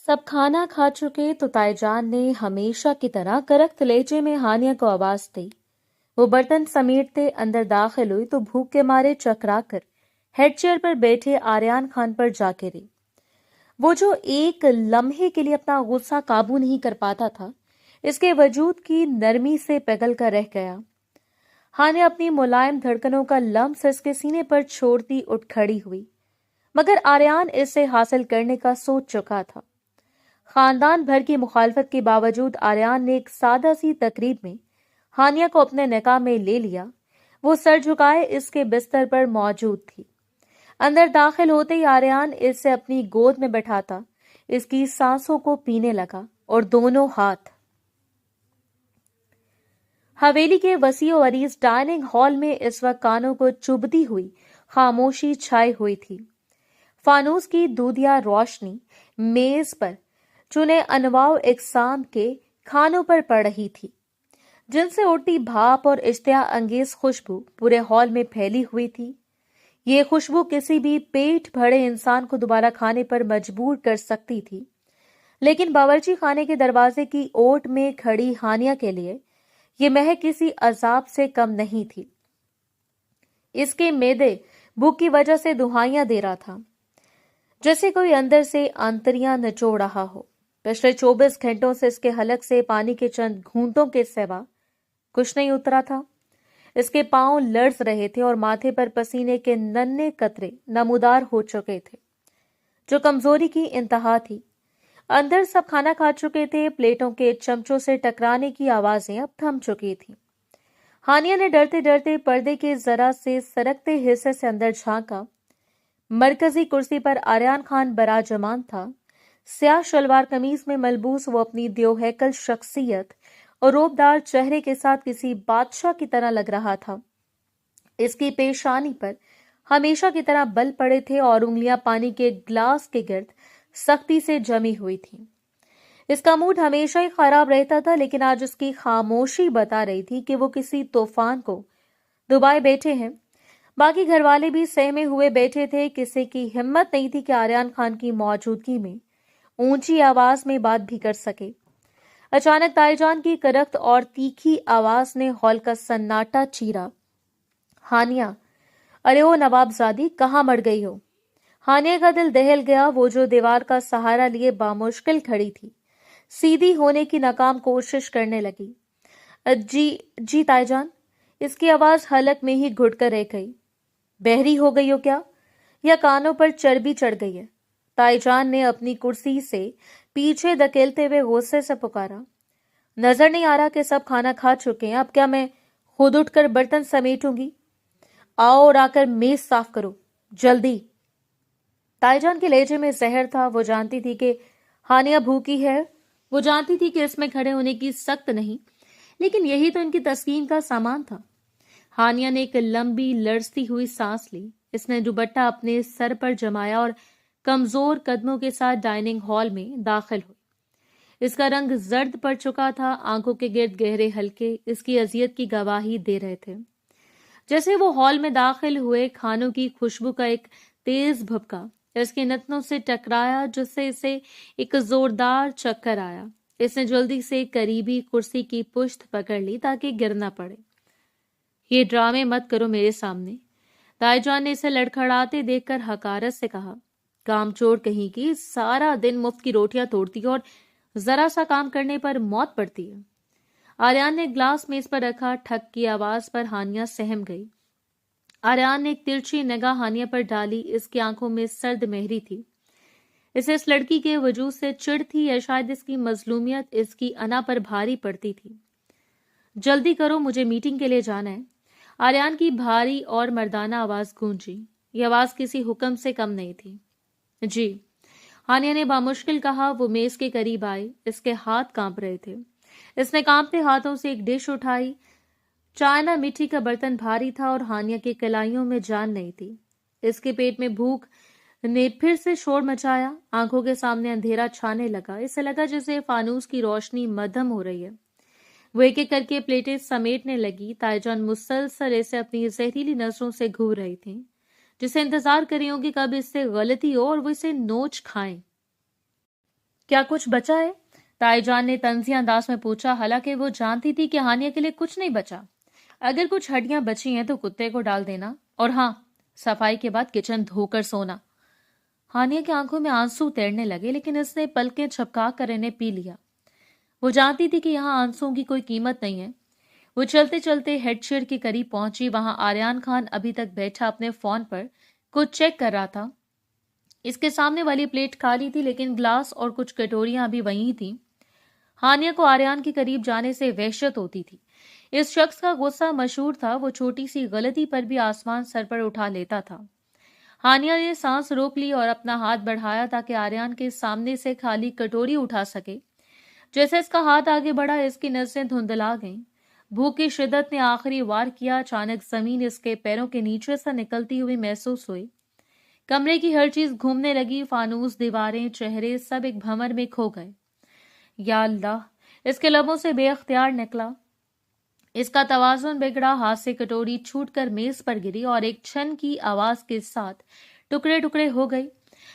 सब खाना खा चुके तो ताईजान ने हमेशा की तरह करख्त लेचे में हानिया को आवाज दी। वो बर्तन समेटते अंदर दाखिल हुई तो भूख के मारे चकरा कर हेड चेयर पर बैठे आर्यान खान पर जा गिरी। वो जो एक लम्हे के लिए अपना गुस्सा काबू नहीं कर पाता था, इसके वजूद की नरमी से पिघल कर रह गया। हानिया अपनी मुलायम धड़कनों का लम्स इसके सीने पर छोड़ती उठ खड़ी हुई, मगर आर्यान इसे हासिल करने का सोच चुका था। खानदान भर की मुखालफत के बावजूद आर्यान ने एक सादा सी तकरीब में हानिया को अपने निकाह में ले लिया। वो सर झुकाए इसके बिस्तर पर मौजूद थी। अंदर दाखिल होते ही आर्यान इसे अपनी गोद में बैठाता इसकी सांसों को पीने लगा और दोनों हाथ। हवेली के वसीओ अरीज डाइनिंग हॉल में इस वक्त कानों को चुभती हुई खामोशी छाई हुई थी। फानूस की दूधिया रोशनी मेज पर चुने अनवाव इकसाम के खानों पर पड़ रही थी, जिनसे उड़ती भाप और इश्तिया अंगेज खुशबू पूरे हॉल में फैली हुई थी। ये खुशबू किसी भी पेट भरे इंसान को दोबारा खाने पर मजबूर कर सकती थी, लेकिन बावर्ची खाने के दरवाजे की ओट में खड़ी हानिया के लिए ये महक किसी अजाब से कम नहीं थी। इसके मेदे भूख की वजह से दुहाइयां दे रहा था, जैसे कोई अंदर से आंतरियां निचोड़ रहा हो। पिछले 24 घंटों से इसके हलक से पानी के चंद घूंटों के सिवा कुछ नहीं उतरा था। इसके पांव लर्ज रहे थे और माथे पर पसीने के नन्हे कतरे नमूदार हो चुके थे, जो कमजोरी की इंतहा थी। अंदर सब खाना खा चुके थे। प्लेटों के चमचों से टकराने की आवाजें अब थम चुकी थी। हानिया ने डरते डरते पर्दे के जरा से सरकते हिस्से से अंदर झांका। मरकजी कुर्सी पर आर्यान खान बराजमान था। स्याह शलवार कमीज में मलबूस वो अपनी द्योहैकल शख्सियत और रोबदार चेहरे के साथ किसी बादशाह की तरह लग रहा था। इसकी पेशानी पर हमेशा की तरह बल पड़े थे और उंगलियां पानी के ग्लास के गिर्द सख्ती से जमी हुई थी। इसका मूड हमेशा ही खराब रहता था, लेकिन आज उसकी खामोशी बता रही थी कि वो किसी तूफान को दुबाए बैठे हैं। बाकी घर वाले भी सहमे हुए बैठे थे। किसी की हिम्मत नहीं थी कि आर्यान खान की मौजूदगी में ऊंची आवाज में बात भी कर सके। अचानक ताईजान की करख्त और तीखी आवाज ने हॉल का सन्नाटा चीरा। हानिया, अरे ओ नवाबजादी, कहाँ मर गई हो? हानिया का दिल दहल गया। वो जो दीवार का सहारा लिए बामुश्किल खड़ी थी, सीधी होने की नाकाम कोशिश करने लगी। जी ताईजान। इसकी आवाज हलक में ही घुट कर रह गई। बहरी हो गई हो क्या, या कानों पर चर्बी चढ़ गई है? ताईजान ने अपनी कुर्सी से पीछे धकेलते हुए गुस्से से पुकारा। नजर नहीं आ रहा कि सब खाना खा चुके हैं? अब क्या मैं खुद उठकर बर्तन समेटूंगी? आओ और आकर मेज साफ करो, जल्दी। ताईजान के लहजे में जहर था। वो जानती थी कि हानिया भूखी है। वो जानती थी कि इसमें खड़े होने की सख्त नहीं, लेकिन यही तो इनकी तस्कीन का सामान था। हानिया ने एक लंबी लरसती हुई सांस ली। इसने दुपट्टा अपने सर पर जमाया और कमजोर कदमों के साथ डाइनिंग हॉल में दाखिल हुई। इसका रंग जर्द पड़ चुका था। आंखों के गिर्द गहरे हल्के इसकी अजियत की गवाही दे रहे थे। जैसे वो हॉल में दाखिल हुए, खानों की खुशबू का एक तेज भपका इसके नथनों से टकराया, जिससे इसे एक जोरदार चक्कर आया। इसने जल्दी से करीबी कुर्सी की पुश्त पकड़ ली ताकि गिर ना पड़े। ये ड्रामे मत करो मेरे सामने, ताईजान ने इसे लड़खड़ाते देखकर हकारत से कहा। कामचोर कहीं की, सारा दिन मुफ्त की रोटियां तोड़ती है और जरा सा काम करने पर मौत पड़ती है। आर्यान ने ग्लास मेज पर रखा। ठक की आवाज पर हानिया सहम गई। आर्यान ने एक तिरछी निगाह हानिया पर डाली। इसकी आंखों में सर्द मेहरी थी। इसे इस लड़की के वजूद से चिढ़ थी, या शायद इसकी मजलूमियत इसकी अना पर भारी पड़ती थी। जल्दी करो, मुझे मीटिंग के लिए जाना है। आर्यान की भारी और मर्दाना आवाज गूंजी। यह आवाज किसी हुक्म से कम नहीं थी। जी, हानिया ने बामुश्किल कहा। वो मेज के करीब आई। इसके हाथ कांप रहे थे। इसने कांपते हाथों से एक डिश उठाई। चायना मिट्टी का बर्तन भारी था और हानिया की कलाइयों में जान नहीं थी। इसके पेट में भूख ने फिर से शोर मचाया। आंखों के सामने अंधेरा छाने लगा। इसे लगा जैसे फानूस की रोशनी मध्यम हो रही है। वो एक एक करके प्लेटें समेटने लगी। ताईजान मुसलसल इसे अपनी जहरीली नजरों से घूर रही थी, जिसे इंतजार कर रही होगी कब इससे गलती हो और वो इसे नोच खाएं। क्या कुछ बचा है? ताई जान ने तंजी अंदाज में पूछा, हालांकि वो जानती थी कि हानिया के लिए कुछ नहीं बचा। अगर कुछ हड्डियां बची हैं तो कुत्ते को डाल देना, और हाँ, सफाई के बाद किचन धोकर सोना। हानिया की आंखों में आंसू तैरने लगे, लेकिन इसने पलकें झपका कर इन्हें पी लिया। वो जानती थी कि यहाँ आंसुओं की कोई कीमत नहीं है। वो चलते चलते हेडचेयर के करीब पहुंची। वहां आर्यन खान अभी तक बैठा अपने फोन पर कुछ चेक कर रहा था। इसके सामने वाली प्लेट खाली थी, लेकिन ग्लास और कुछ कटोरियां भी वहीं थी। हानिया को आर्यन के करीब जाने से वहशत होती थी। इस शख्स का गुस्सा मशहूर था। वो छोटी सी गलती पर भी आसमान सर पर उठा लेता था। हानिया ने सांस रोक ली और अपना हाथ बढ़ाया ताकि आर्यन के सामने से खाली कटोरी उठा सके। जैसे इसका हाथ आगे बढ़ा, इसकी नजरें धुंधला गईं। भूख की शिद्दत ने आखिरी वार किया। अचानक जमीन इसके पैरों के नीचे से निकलती हुई महसूस हुई। कमरे की हर चीज घूमने लगी। फानूस, दीवारें, चेहरे सब एक भंवर में खो गए। या अल्लाह, इसके लबों से बेअख्तियार निकला। इसका तवाजुन बिगड़ा। हाथ से कटोरी छूटकर मेज पर गिरी और एक छन की आवाज के साथ टुकड़े टुकड़े हो गई।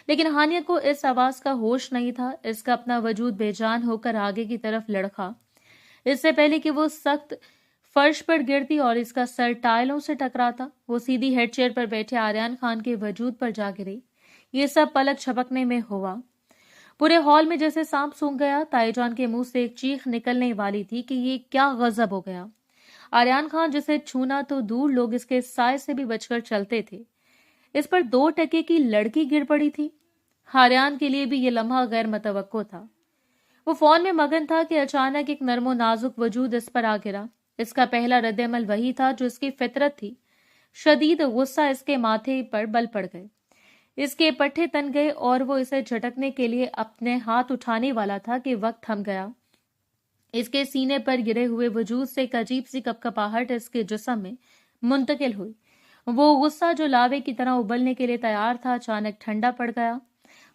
लेकिन हानिया को इस आवाज का होश नहीं था। इसका अपना वजूद बेजान होकर आगे की तरफ लड़खा। इससे पहले कि वो सख्त फर्श पर गिरती और इसका सर टाइलों से टकराता, वो सीधी हेड चेयर पर बैठे आर्यन खान के वजूद पर जा गिरी। ये सब पलक झपकने में हुआ। पूरे हॉल में जैसे सांप सूंघ गया। ताईजान के मुंह से एक चीख निकलने वाली थी कि ये क्या गजब हो गया। आर्यन खान जिसे छूना तो दूर, लोग इसके साय से भी बचकर चलते थे। इस पर 2 टके की लड़की गिर पड़ी थी। आर्यन के लिए भी ये लम्हा गैर मुतवक्को था। वो फोन में मगन था कि अचानक एक नर्मो नाजुक वजूद इस पर आ गिरा। इसका पहला रद्द-ए-अमल वही था जो इसकी फितरत थी। शदीद गुस्सा इसके माथे पर बल पड़ गए। इसके पट्टे तन गए और वो इसे झटकने के लिए अपने हाथ उठाने वाला था कि वक्त थम गया। इसके सीने पर गिरे हुए वजूद से एक अजीब सी कपकपाहट इसके जिस्म में मुंतकिल हुई। वो गुस्सा जो लावे की तरह उबलने के लिए तैयार था, अचानक ठंडा पड़ गया।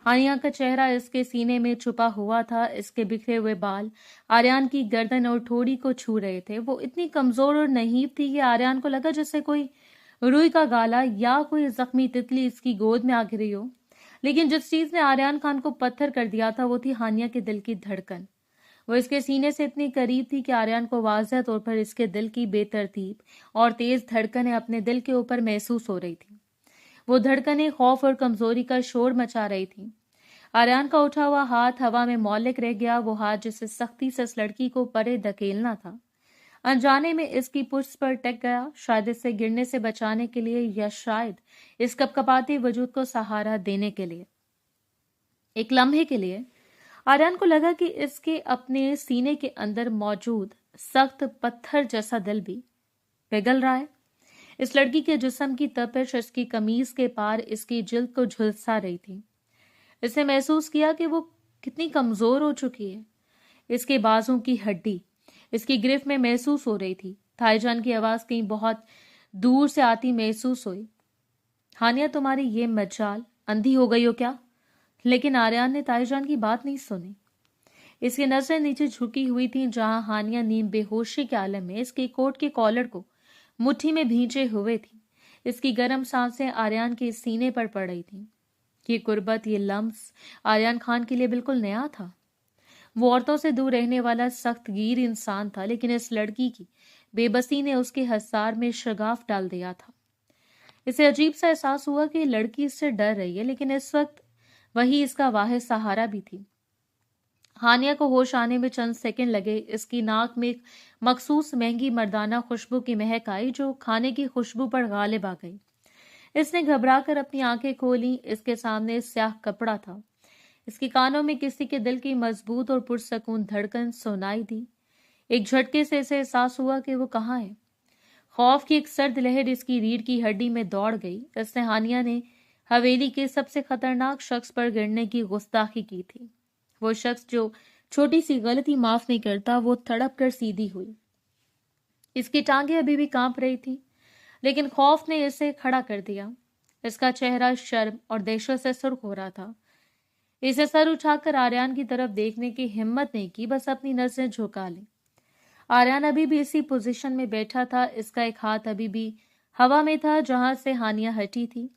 हानिया का चेहरा इसके सीने में छुपा हुआ था। इसके बिखरे हुए बाल आर्यन की गर्दन और ठोड़ी को छू रहे थे। वो इतनी कमजोर और नहीब थी कि आर्यन को लगा जैसे कोई रुई का गाला या कोई जख्मी तितली इसकी गोद में आ गिरी हो। लेकिन जिस चीज ने आर्यन खान को पत्थर कर दिया था वो थी हानिया के दिल की धड़कन। वो इसके सीने से इतनी करीब थी कि आर्यन को वाज़ह तौर पर इसके दिल की बेतरतीब और तेज धड़कनें अपने दिल के ऊपर महसूस हो रही थी। वो धड़कनें खौफ और कमजोरी का शोर मचा रही थी। आर्यन का उठा हुआ हाथ हवा में मौलिक रह गया। वो हाथ जिसे सख्ती से इस लड़की को परे धकेलना था, अनजाने में इसकी पुष्ट पर टेक गया। शायद इससे गिरने से बचाने के लिए, या शायद इस कपकपाते वजूद को सहारा देने के लिए। एक लम्हे के लिए आर्यन को लगा कि इसके अपने सीने के अंदर मौजूद सख्त पत्थर जैसा दिल भी पिघल रहा है। इस लड़की के जिस्म की तपिश इसकी कमीज के पार इसकी जिल्द को झुलसा रही थी। इसने महसूस किया कि वो कितनी कमजोर हो चुकी है। इसके बाजों की हड्डी इसकी गिरफ्त में महसूस हो रही थी। ताईजान की आवाज कहीं बहुत दूर से आती महसूस हुई। हानिया, तुम्हारी ये मजाल, अंधी हो गई हो क्या? लेकिन आर्यन ने ताईजान की बात नहीं सुनी। इसकी नजरें नीचे झुकी हुई थी, जहां हानिया नीम बेहोशी के आलम में इसके कोट के कॉलर को मुट्ठी में भींचे हुए थी। इसकी गर्म सांसें आर्यन के सीने पर पड़ रही थी। ये कुर्बत, ये लम्स आर्यन खान के लिए बिल्कुल नया था। वो औरतों से दूर रहने वाला सख्त गिर इंसान था, लेकिन इस लड़की की बेबसी ने उसके हसार में शगाफ डाल दिया था। इसे अजीब सा एहसास हुआ कि लड़की इससे डर रही है, लेकिन इस वक्त वही इसका वाहिद सहारा भी थी। हानिया को होश आने में चंद सेकंड लगे। इसकी नाक में एक मखसूस महंगी मर्दाना खुशबू की महक आई जो खाने की खुशबू पर गालिब आ गई। इसने घबराकर अपनी आंखें खोली। इसके सामने स्याह कपड़ा था। इसके कानों में किसी के दिल की मजबूत और पुरसकून धड़कन सुनाई दी। एक झटके से इसे एहसास हुआ कि वो कहाँ है। खौफ की एक सर्द लहर इसकी रीढ़ की हड्डी में दौड़ गई। इसने हानिया ने हवेली के सबसे खतरनाक शख्स पर गिरने की गुस्ताखी की थी। वो शख्स जो छोटी सी गलती माफ नहीं करता। वो तड़प कर सीधी हुई। इसकी टांगें अभी भी कांप रही थी, लेकिन खौफ ने इसे खड़ा कर दिया। इसका चेहरा शर्म और दहशत से सुर्ख हो रहा था। इसे सर उठाकर आर्यन की तरफ देखने की हिम्मत नहीं की, बस अपनी नजरें झुका ली। आर्यन अभी भी इसी पोजीशन में बैठा था। इसका एक हाथ अभी भी हवा में था जहां से हानिया हटी थी।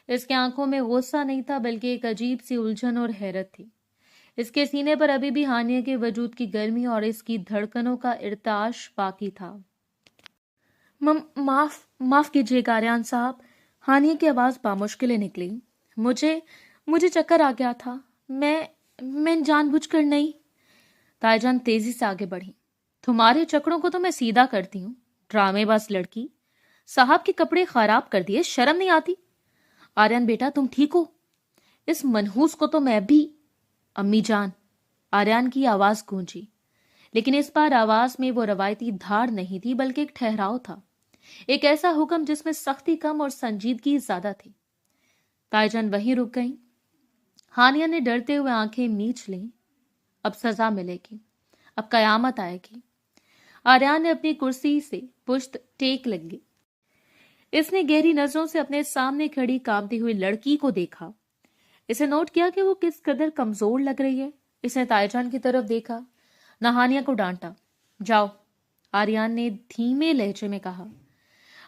इसकी आंखों में गुस्सा नहीं था, बल्कि एक अजीब सी उलझन और हैरत थी। اس کے سینے پر ابھی بھی ہانیہ کے وجود کی گرمی اور اس کی دھڑکنوں کا ارتعاش باقی تھا۔ معاف کیجیے گا آریان صاحب، ہانیہ کی آواز بامشکل نکلی۔ مجھے چکر آ گیا تھا، میں جان بوجھ کر نہیں۔ تائی جان تیزی سے آگے بڑھی۔ تمہارے چکروں کو تو میں سیدھا کرتی ہوں، ڈرامے باز لڑکی، صاحب کے کپڑے خراب کر دیے، شرم نہیں آتی؟ آریان بیٹا تم ٹھیک ہو؟ اس منحوس کو تو میں بھی… امی جان، آریان کی آواز گونجی، لیکن اس بار آواز میں وہ روایتی دھاڑ نہیں تھی بلکہ ایک ٹھہراؤ تھا، ایک ایسا حکم جس میں سختی کم اور سنجیدگی زیادہ تھی۔ تائی جان وہیں رک گئیں۔ ہانیہ نے ڈرتے ہوئے آنکھیں میچ لیں۔ اب سزا ملے گی، اب قیامت آئے گی۔ آریان نے اپنی کرسی سے پشت ٹیک لگی۔ اس نے گہری نظروں سے اپنے سامنے کھڑی کانپتی ہوئی لڑکی کو دیکھا۔ اسے نوٹ کیا کہ وہ کس قدر کمزور لگ رہی ہے۔ اس نے تائی جان کی طرف دیکھا، نہ ہانیہ کو ڈانٹا۔ جاؤ، آریان نے دھیمے لہجے میں کہا۔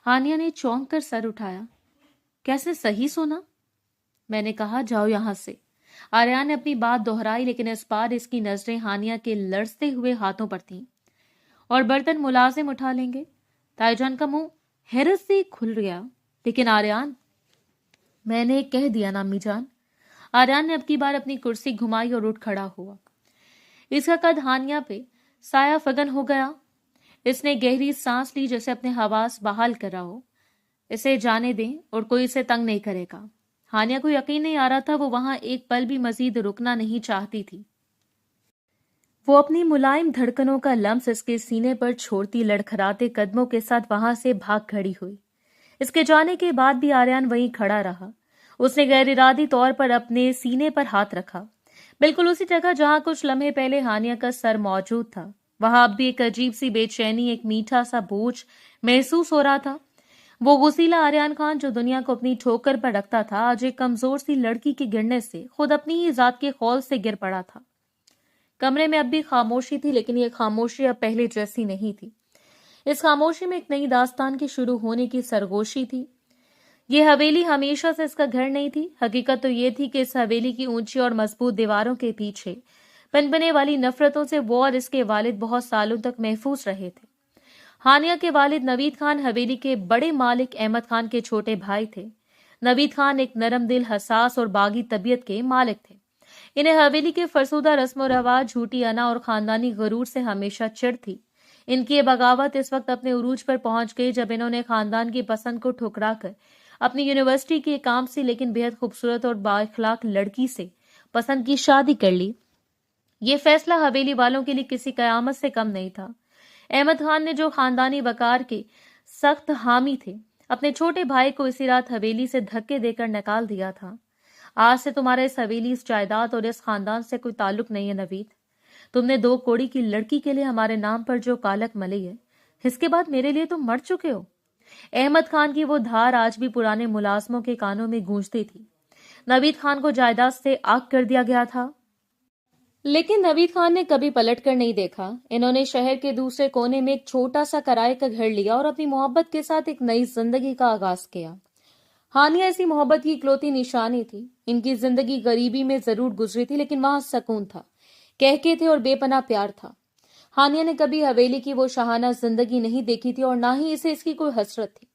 ہانیہ نے چونک کر سر اٹھایا۔ کیا اس نے صحیح سنا؟ میں نے کہا جاؤ یہاں سے۔ آریان نے اپنی بات دہرائی، لیکن اس بار اس کی نظریں ہانیہ کے لرزتے ہوئے ہاتھوں پر تھیں۔ اور برتن ملازم اٹھا لیں گے۔ تائی جان کا منہ حیرت سے کھل گیا۔ لیکن آریان… میں نے کہہ دیا نا امی جان۔ آریان نے اب کی بار اپنی کرسی گھمائی اور اٹھ کھڑا ہوا۔ اس کا قد ہانیہ پہ سایہ فگن ہو گیا۔ اس نے گہری سانس لی جیسے اپنے حواس بحال کر رہا ہو۔ اسے جانے دیں اور کوئی اسے تنگ نہیں کرے گا۔ ہانیہ کو یقین نہیں آ رہا تھا، وہ وہاں ایک پل بھی مزید رکنا نہیں چاہتی تھی۔ وہ اپنی ملائم دھڑکنوں کا لمس اس کے سینے پر چھوڑتی لڑکھڑاتے قدموں کے ساتھ وہاں سے بھاگ کھڑی ہوئی۔ اس کے جانے کے بعد بھی آریان وہیں کھڑا رہا۔ اس نے غیر ارادی طور پر اپنے سینے پر ہاتھ رکھا، بالکل اسی جگہ جہاں کچھ لمحے پہلے ہانیہ کا سر موجود تھا۔ وہاں اب بھی ایک عجیب سی بے چینی، ایک میٹھا سا بوجھ محسوس ہو رہا تھا۔ وہ غسیلا آریان خان جو دنیا کو اپنی ٹھوکر پر رکھتا تھا، آج ایک کمزور سی لڑکی کے گرنے سے خود اپنی ہی ذات کے خول سے گر پڑا تھا۔ کمرے میں اب بھی خاموشی تھی، لیکن یہ خاموشی اب پہلے جیسی نہیں تھی۔ اس خاموشی میں ایک نئی داستان کے شروع ہونے کی سرگوشی تھی۔ یہ حویلی ہمیشہ سے اس کا گھر نہیں تھی۔ حقیقت تو یہ تھی کہ اس حویلی کی اونچی اور مضبوط دیواروں کے پیچھے پنپنے والی نفرتوں سے وہ اور اس کے والد بہت سالوں تک محفوظ رہے تھے۔ ہانیہ کے والد نوید خان حویلی کے بڑے مالک احمد خان کے چھوٹے بھائی تھے۔ نوید خان ایک نرم دل، حساس اور باغی طبیعت کے مالک تھے۔ انہیں حویلی کے فرسودہ رسم و رواج، جھوٹی انا اور خاندانی غرور سے ہمیشہ چڑ تھی۔ ان کی یہ بغاوت اس وقت اپنے عروج پر پہنچ گئی جب انہوں نے خاندان کی پسند کو ٹھکرا کر اپنی یونیورسٹی کی ایک عام سی لیکن بےحد خوبصورت اور بااخلاق لڑکی سے پسند کی شادی کر لی۔ یہ فیصلہ حویلی والوں کے لیے کسی قیامت سے کم نہیں تھا۔ احمد خان نے جو خاندانی وقار کے سخت حامی تھے، اپنے چھوٹے بھائی کو اسی رات حویلی سے دھکے دے کر نکال دیا تھا۔ آج سے تمہارا اس حویلی، اس جائیداد اور اس خاندان سے کوئی تعلق نہیں ہے نوید۔ تم نے 2 کوڑی کی لڑکی کے لیے ہمارے نام پر جو کالک ملی ہے، اس کے بعد میرے لیے تم مر چکے ہو۔ احمد خان کی وہ دھار آج بھی پرانے ملازموں کے کانوں میں گونجتی تھی۔ نوید خان کو جائیداد سے آگ کر دیا گیا تھا، لیکن نوید خان نے کبھی پلٹ کر نہیں دیکھا۔ انہوں نے شہر کے دوسرے کونے میں ایک چھوٹا سا کرائے کا گھر لیا اور اپنی محبت کے ساتھ ایک نئی زندگی کا آغاز کیا۔ ہانیہ ایسی محبت کی اکلوتی نشانی تھی۔ ان کی زندگی غریبی میں ضرور گزری تھی، لیکن وہاں سکون تھا، کہکے تھے اور بے پناہ پیار تھا۔ ہانیہ نے کبھی حویلی کی وہ شاہانہ زندگی نہیں دیکھی تھی اور نہ ہی اسے اس کی کوئی حسرت تھی۔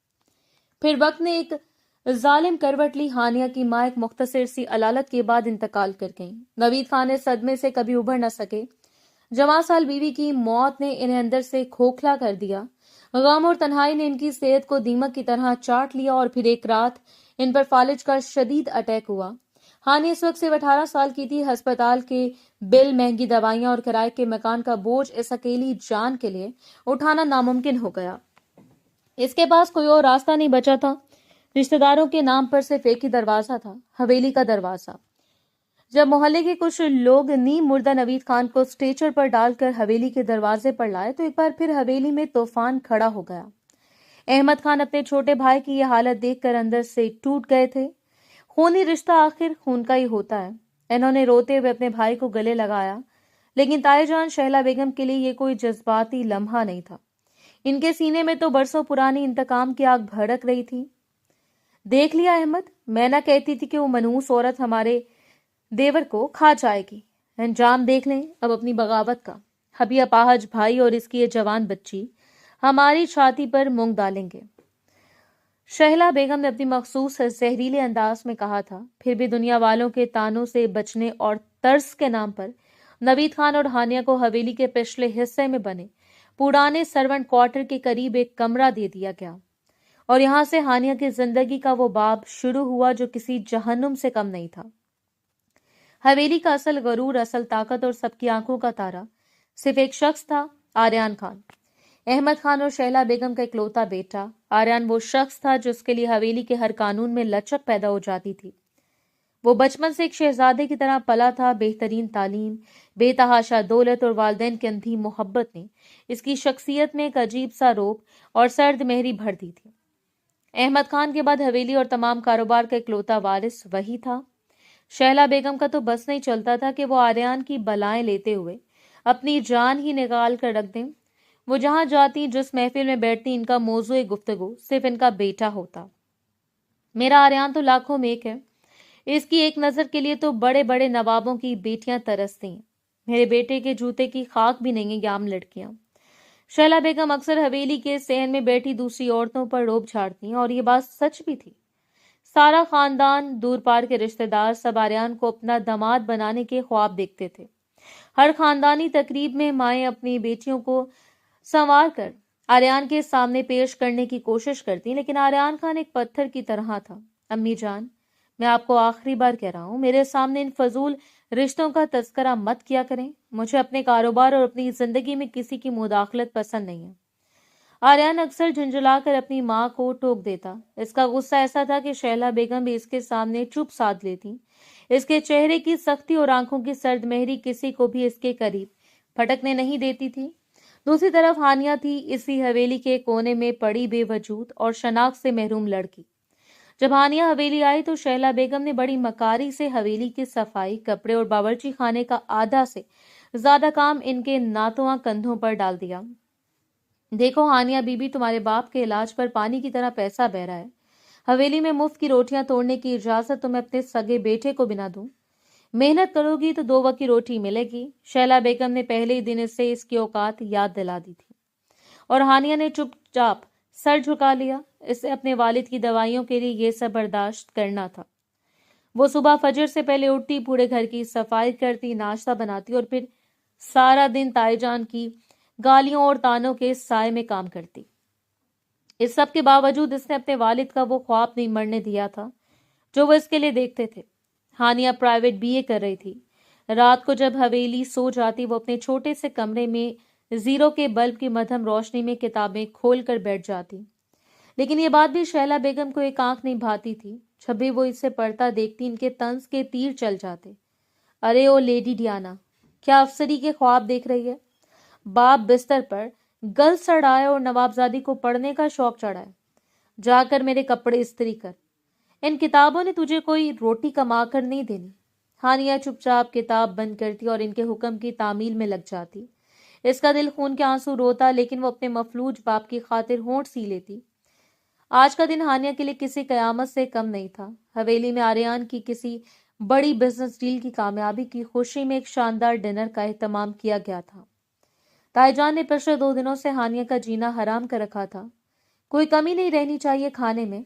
پھر وقت نے ایک ظالم کروٹ لی۔ ہانیہ کی ماں ایک مختصر سی علالت کے بعد انتقال کر گئیں۔ نوید خان اس صدمے سے کبھی ابھر نہ سکے۔ جوان سال بیوی کی موت نے انہیں اندر سے کھوکھلا کر دیا۔ غم اور تنہائی نے ان کی صحت کو دیمک کی طرح چاٹ لیا اور پھر ایک رات ان پر فالج کا شدید اٹیک ہوا۔ ہانیہ اس وقت صرف 18 سال کی تھی۔ ہسپتال کے بل، مہنگی دوائیاں اور کرائے کے مکان کا بوجھ اس اکیلی جان کے لیے اٹھانا ناممکن ہو گیا۔ اس کے پاس کوئی اور راستہ نہیں بچا تھا۔ رشتہ داروں کے نام پر صرف ایک ہی دروازہ تھا، حویلی کا دروازہ۔ جب محلے کے کچھ لوگ نیم مردہ نوید خان کو اسٹریچر پر ڈال کر حویلی کے دروازے پر لائے تو ایک بار پھر حویلی میں طوفان کھڑا ہو گیا۔ احمد خان اپنے چھوٹے بھائی کی یہ حالت دیکھ کر اندر سے ٹوٹ گئے تھے۔ خونی رشتہ آخر خون کا ہی ہوتا ہے۔ انہوں نے روتے ہوئے اپنے بھائی کو گلے لگایا، لیکن تائی جان شہلا بیگم کے لیے یہ کوئی جذباتی لمحہ نہیں تھا۔ ان کے سینے میں تو برسوں پرانی انتقام کی آگ بھڑک رہی تھی۔ دیکھ لیا احمد، میں نہ کہتی تھی کہ وہ منحوس عورت ہمارے دیور کو کھا جائے گی۔ انجام دیکھ لیں اب اپنی بغاوت کا. ابھی اپاہج بھائی اور اس کی یہ جوان بچی ہماری چھاتی پر مونگ ڈالیں گے. شہلا بیگم نے اپنی مخصوص زہریلے انداز میں کہا تھا. پھر بھی دنیا والوں کے تانوں سے بچنے اور ترس کے نام پر نوید خان اور ہانیہ کو حویلی کے پچھلے حصے میں بنے پرانے سرونٹ کوارٹر کے قریب ایک کمرہ دے دیا گیا اور یہاں سے ہانیہ کی زندگی کا وہ باب شروع ہوا جو کسی جہنم سے کم نہیں تھا. حویلی کا اصل غرور، اصل طاقت اور سب کی آنکھوں کا تارا صرف ایک شخص تھا، آریان خان. احمد خان اور شہلا بیگم کا اکلوتا بیٹا. آریان وہ شخص تھا جس کے لیے حویلی کے ہر قانون میں لچک پیدا ہو جاتی تھی. وہ بچپن سے ایک شہزادے کی طرح پلا تھا. بہترین تعلیم، بے تحاشا دولت اور والدین کی اندھی محبت نے اس کی شخصیت میں ایک عجیب سا روپ اور سرد مہری بھر دی تھی. احمد خان کے بعد حویلی اور تمام کاروبار کا اکلوتا وارث وہی تھا. شہلا بیگم کا تو بس نہیں چلتا تھا کہ وہ آریان کی بلائیں لیتے ہوئے اپنی جان ہی نکال کر رکھ دیں. وہ جہاں جاتی، جس محفل میں بیٹھتی، ان کا موضوع گفتگو صرف ان کا بیٹا ہوتا. میرا آریان تو لاکھوں میں ایک ہے. اس کی ایک نظر کے لیے تو بڑے بڑے نوابوں کی بیٹیاں ترستی ہیں. میرے بیٹے کے جوتے کی خاک بھی نہیں ہیں عام لڑکیاں. شہلا بیگم اکثر حویلی کے صحن میں بیٹھی دوسری عورتوں پر روب جھاڑتی ہیں اور یہ بات سچ بھی تھی. سارا خاندان، دور پار کے رشتہ دار سب آریان کو اپنا داماد بنانے کے خواب دیکھتے تھے. ہر خاندانی تقریب میں مائیں اپنی بیٹیوں کو سنوار کر آریان کے سامنے پیش کرنے کی کوشش کرتی، لیکن آریان خان ایک پتھر کی طرح تھا. امی جان، میں آپ کو آخری بار کہہ رہا ہوں، میرے سامنے ان فضول رشتوں کا تذکرہ مت کیا کریں. مجھے اپنے کاروبار اور اپنی زندگی میں کسی کی مداخلت پسند نہیں ہے. آریان اکثر جھنجھلا کر اپنی ماں کو ٹوک دیتا. اس کا غصہ ایسا تھا کہ شہلا بیگم بھی اس کے سامنے چپ سادھ لیتی. اس کے چہرے کی سختی اور آنکھوں کی سرد مہری کسی کو بھی اس کے قریب پھٹکنے نہیں دیتی تھی. دوسری طرف ہانیہ تھی، اسی حویلی کے کونے میں پڑی بے وجود اور شناخت سے محروم لڑکی. جب ہانیہ حویلی آئی تو شہلا بیگم نے بڑی مکاری سے حویلی کی صفائی، کپڑے اور باورچی خانے کا آدھا سے زیادہ کام ان کے ناتواں کندھوں پر ڈال دیا. دیکھو ہانیہ بی بی، تمہارے باپ کے علاج پر پانی کی طرح پیسہ بہ رہا ہے. حویلی میں مفت کی روٹیاں توڑنے کی اجازت تمہیں اپنے سگے بیٹے کو بنا دوں. محنت کرو گی تو 2 وقت کی روٹی ملے گی. شہلا بیگم نے پہلے ہی دن اس سے اس کی اوقات یاد دلا دی تھی اور ہانیہ نے چپ چاپ سر جھکا لیا. اسے اپنے والد کی دوائیوں کے لیے یہ سب برداشت کرنا تھا. وہ صبح فجر سے پہلے اٹھتی، پورے گھر کی صفائی کرتی، ناشتہ بناتی اور پھر سارا دن تائی جان کی گالیوں اور تانوں کے سائے میں کام کرتی. اس سب کے باوجود اس نے اپنے والد کا وہ خواب نہیں مرنے دیا تھا جو وہ اس کے لیے دیکھتے تھے. ہانیہ پرائیویٹ BA کر رہی تھی. رات کو جب حویلی سو جاتی، وہ اپنے چھوٹے سے کمرے میں زیرو کے بلب کی مدھم روشنی میں کتابیں کھول کر بیٹھ جاتی. لیکن یہ بات بھی شہلا بیگم کو ایک آنکھ نہیں بھاتی تھی. جب بھی وہ اسے پڑھتا دیکھتی، ان کے طنز کے تیر چل جاتے. ارے او لیڈی ڈیانا، کیا افسری کے خواب دیکھ رہی ہے؟ باپ بستر پر گل سڑائے اور نوابزادی کو پڑھنے کا شوق چڑھائے. جا کر میرے کپڑے استری کر. ان کتابوں نے تجھے کوئی روٹی کما کر نہیں دینی. ہانیہ چپ چاپ کتاب بند کرتی اور ان کے حکم کی تعمیل میں لگ جاتی. اس کا دل خون کے آنسو روتا، لیکن وہ اپنے مفلوج باپ کی خاطر ہونٹ سی لیتی. آج کا دن ہانیہ کے لیے کسی قیامت سے کم نہیں تھا. حویلی میں آریان کی کسی بڑی بزنس ڈیل کی کامیابی کی خوشی میں ایک شاندار ڈنر کا اہتمام کیا گیا تھا. تائی جان نے پچھلے 2 دنوں سے ہانیہ کا جینا حرام کر رکھا تھا. کوئی کمی نہیں رہنی چاہیے کھانے میں.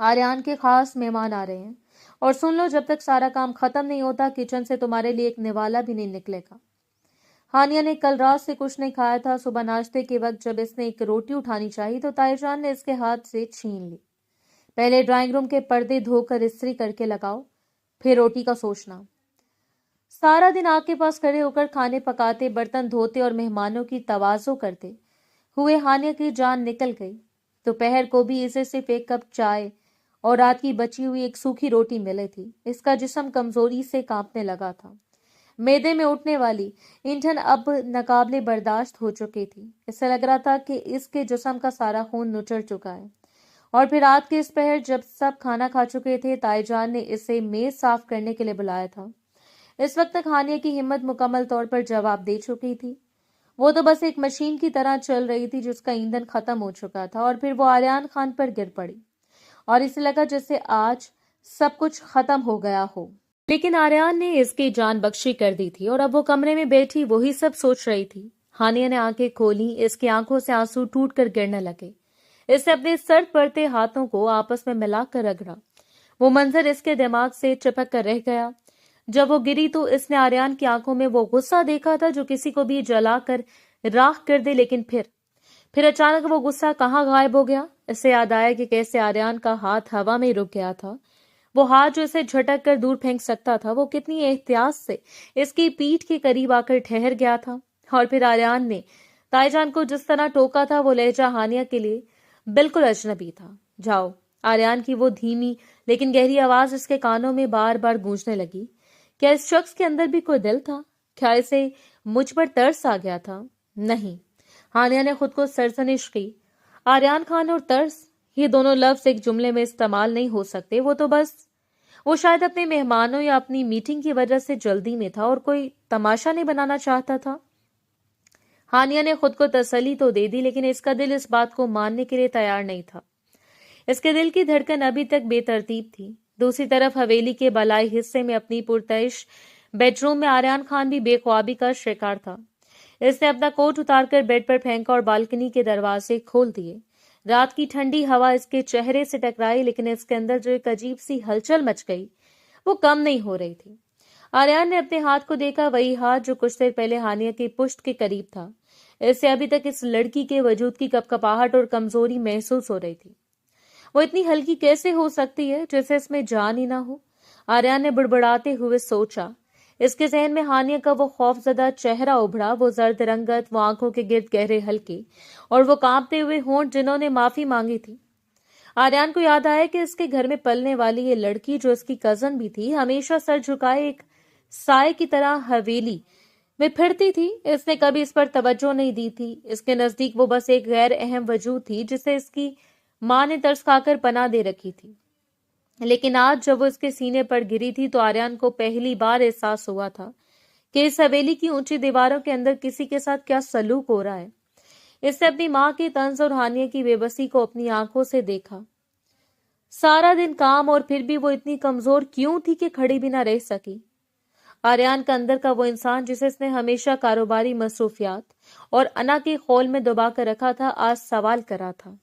آریان کے خاص مہمان آ رہے ہیں اور سن لو، جب تک سارا کام ختم نہیں ہوتا کچن سے تمہارے لیے ایک نوالا بھی نہیں نکلے گا. ہانیہ نے کل رات سے کچھ نہیں کھایا تھا. صبح ناشتے کے وقت جب اس نے ایک روٹی اٹھانی چاہی تو تائی جان نے اس کے ہاتھ سے چھین لی. پہلے ڈرائنگ روم کے پردے دھو کر استری کر کے لگاؤ، پھر روٹی کا سوچنا. سارا دن آگ کے پاس کھڑے ہو کر کھانے پکاتے، برتن دھوتے اور مہمانوں کی تواضع کرتے ہوئے ہانیہ کی جان نکل گئی. دوپہر کو بھی اسے صرف 1 کپ چائے اور رات کی بچی ہوئی ایک سوکھی روٹی ملی تھی. اس کا جسم کمزوری سے کانپنے لگا تھا. معدے میں اٹھنے والی اینٹھن اب ناقابل برداشت ہو چکی تھی. اسے لگ رہا تھا کہ اس کے جسم کا سارا خون نچڑ چکا ہے. اور پھر رات کے اس پہر جب سب کھانا کھا چکے تھے، تائی جان نے اسے میز صاف کرنے کے لیے بلایا تھا. اس وقت تک ہانیہ کی ہمت مکمل طور پر جواب دے چکی تھی. وہ تو بس ایک مشین کی طرح چل رہی تھی جس کا ایندھن ختم ہو چکا تھا. اور پھر وہ آریان خان پر گر پڑی اور اسے لگا جیسے آج سب کچھ ختم ہو گیا ہو. लेकिन आर्यन ने इसकी जान बख्शी कर दी थी और अब वो कमरे में बैठी वही सब सोच रही थी। हानिया ने आंखें खोली, इसकी आंखों से आंसू टूट कर गिरने लगे। इसने अपने सर्द पड़ते हाथों को आपस में मिलाकर रगड़ा। वो मंजर इसके दिमाग से चिपक कर रह गया। जब वो गिरी तो इसने आर्यन की आंखों में वो गुस्सा देखा था जो किसी को भी जलाकर राख कर दे, लेकिन फिर अचानक वो गुस्सा कहाँ गायब हो गया। इसे याद आया कि कैसे आर्यन का हाथ हवा में रुक गया था। वो हाथ जो इसे झटक कर दूर फेंक सकता था, वो कितनी एहतियात से इसकी पीठ के करीब आकर ठहर गया था। और फिर आर्यन ने ताईजान को जिस तरह टोका था, वो लहजा हानिया के लिए बिल्कुल अजनबी था। जाओ। आर्यन की वो धीमी लेकिन गहरी आवाज इसके कानों में बार बार गूंजने लगी। क्या इस शख्स के अंदर भी कोई दिल था? क्या इसे मुझ पर तरस आ गया था? नहीं। हानिया ने खुद को सरजनिश की। आर्यन खान और तरस, ये दोनों लफ्ज एक जुमले में इस्तेमाल नहीं हो सकते। वो शायद अपने मेहमानों या अपनी मीटिंग की वजह से जल्दी में था और कोई तमाशा नहीं बनाना चाहता था। हानिया ने खुद को तसल्ली तो दे दी, लेकिन इसका दिल इस बात को मानने के लिए तैयार नहीं था। इसके दिल की धड़कन अभी तक बेतरतीब थी। दूसरी तरफ हवेली के बलाई हिस्से में अपनी पुरतैश बेडरूम में आर्यन खान भी बेख्वाबी का शिकार था। इसने अपना कोट उतारकर बेड पर फेंका और बालकनी के दरवाजे खोल दिए। रात की ठंडी हवा इसके चेहरे से टकराई, लेकिन इसके अंदर जो एक अजीब सी हलचल मच गई वो कम नहीं हो रही थी। आर्यन ने अपने हाथ को देखा, वही हाथ जो कुछ देर पहले हानिया की पुष्ट के करीब था। इससे अभी तक इस लड़की के वजूद की कपकपाहट और कमजोरी महसूस हो रही थी। वो इतनी हल्की कैसे हो सकती है जैसे इसमें जान ही ना हो? आर्यन ने बुड़बुड़ाते हुए सोचा। इसके जहन में हानिया का वो खौफजदा चेहरा उभरा, वो जर्द रंगत, वो आंखों के गिर्द गहरे हल्के और वो कांपते हुए होंठ जिन्होंने माफी मांगी थी। आर्यन को याद आया कि इसके घर में पलने वाली ये लड़की जो इसकी कजन भी थी, हमेशा सर झुकाए एक साए की तरह हवेली में फिरती थी। इसने कभी इस पर तवज्जो नहीं दी थी। इसके नजदीक वो बस एक गैर अहम वजूद थी जिसे इसकी मां ने तरस खाकर पनाह दे रखी थी। लेकिन आज जब वो इसके सीने पर गिरी थी तो आर्यन को पहली बार एहसास हुआ था कि इस हवेली की ऊंची दीवारों के अंदर किसी के साथ क्या सलूक हो रहा है। इसने अपनी मां के तंज और हानिया की बेबसी को अपनी आंखों से देखा। सारा दिन काम और फिर भी वो इतनी कमजोर क्यों थी कि खड़ी भी ना रह सकी। आर्यन का अंदर का वो इंसान जिसे इसने हमेशा कारोबारी मसरूफियात और अना के खौल में दबा कर रखा था, आज सवाल करा था।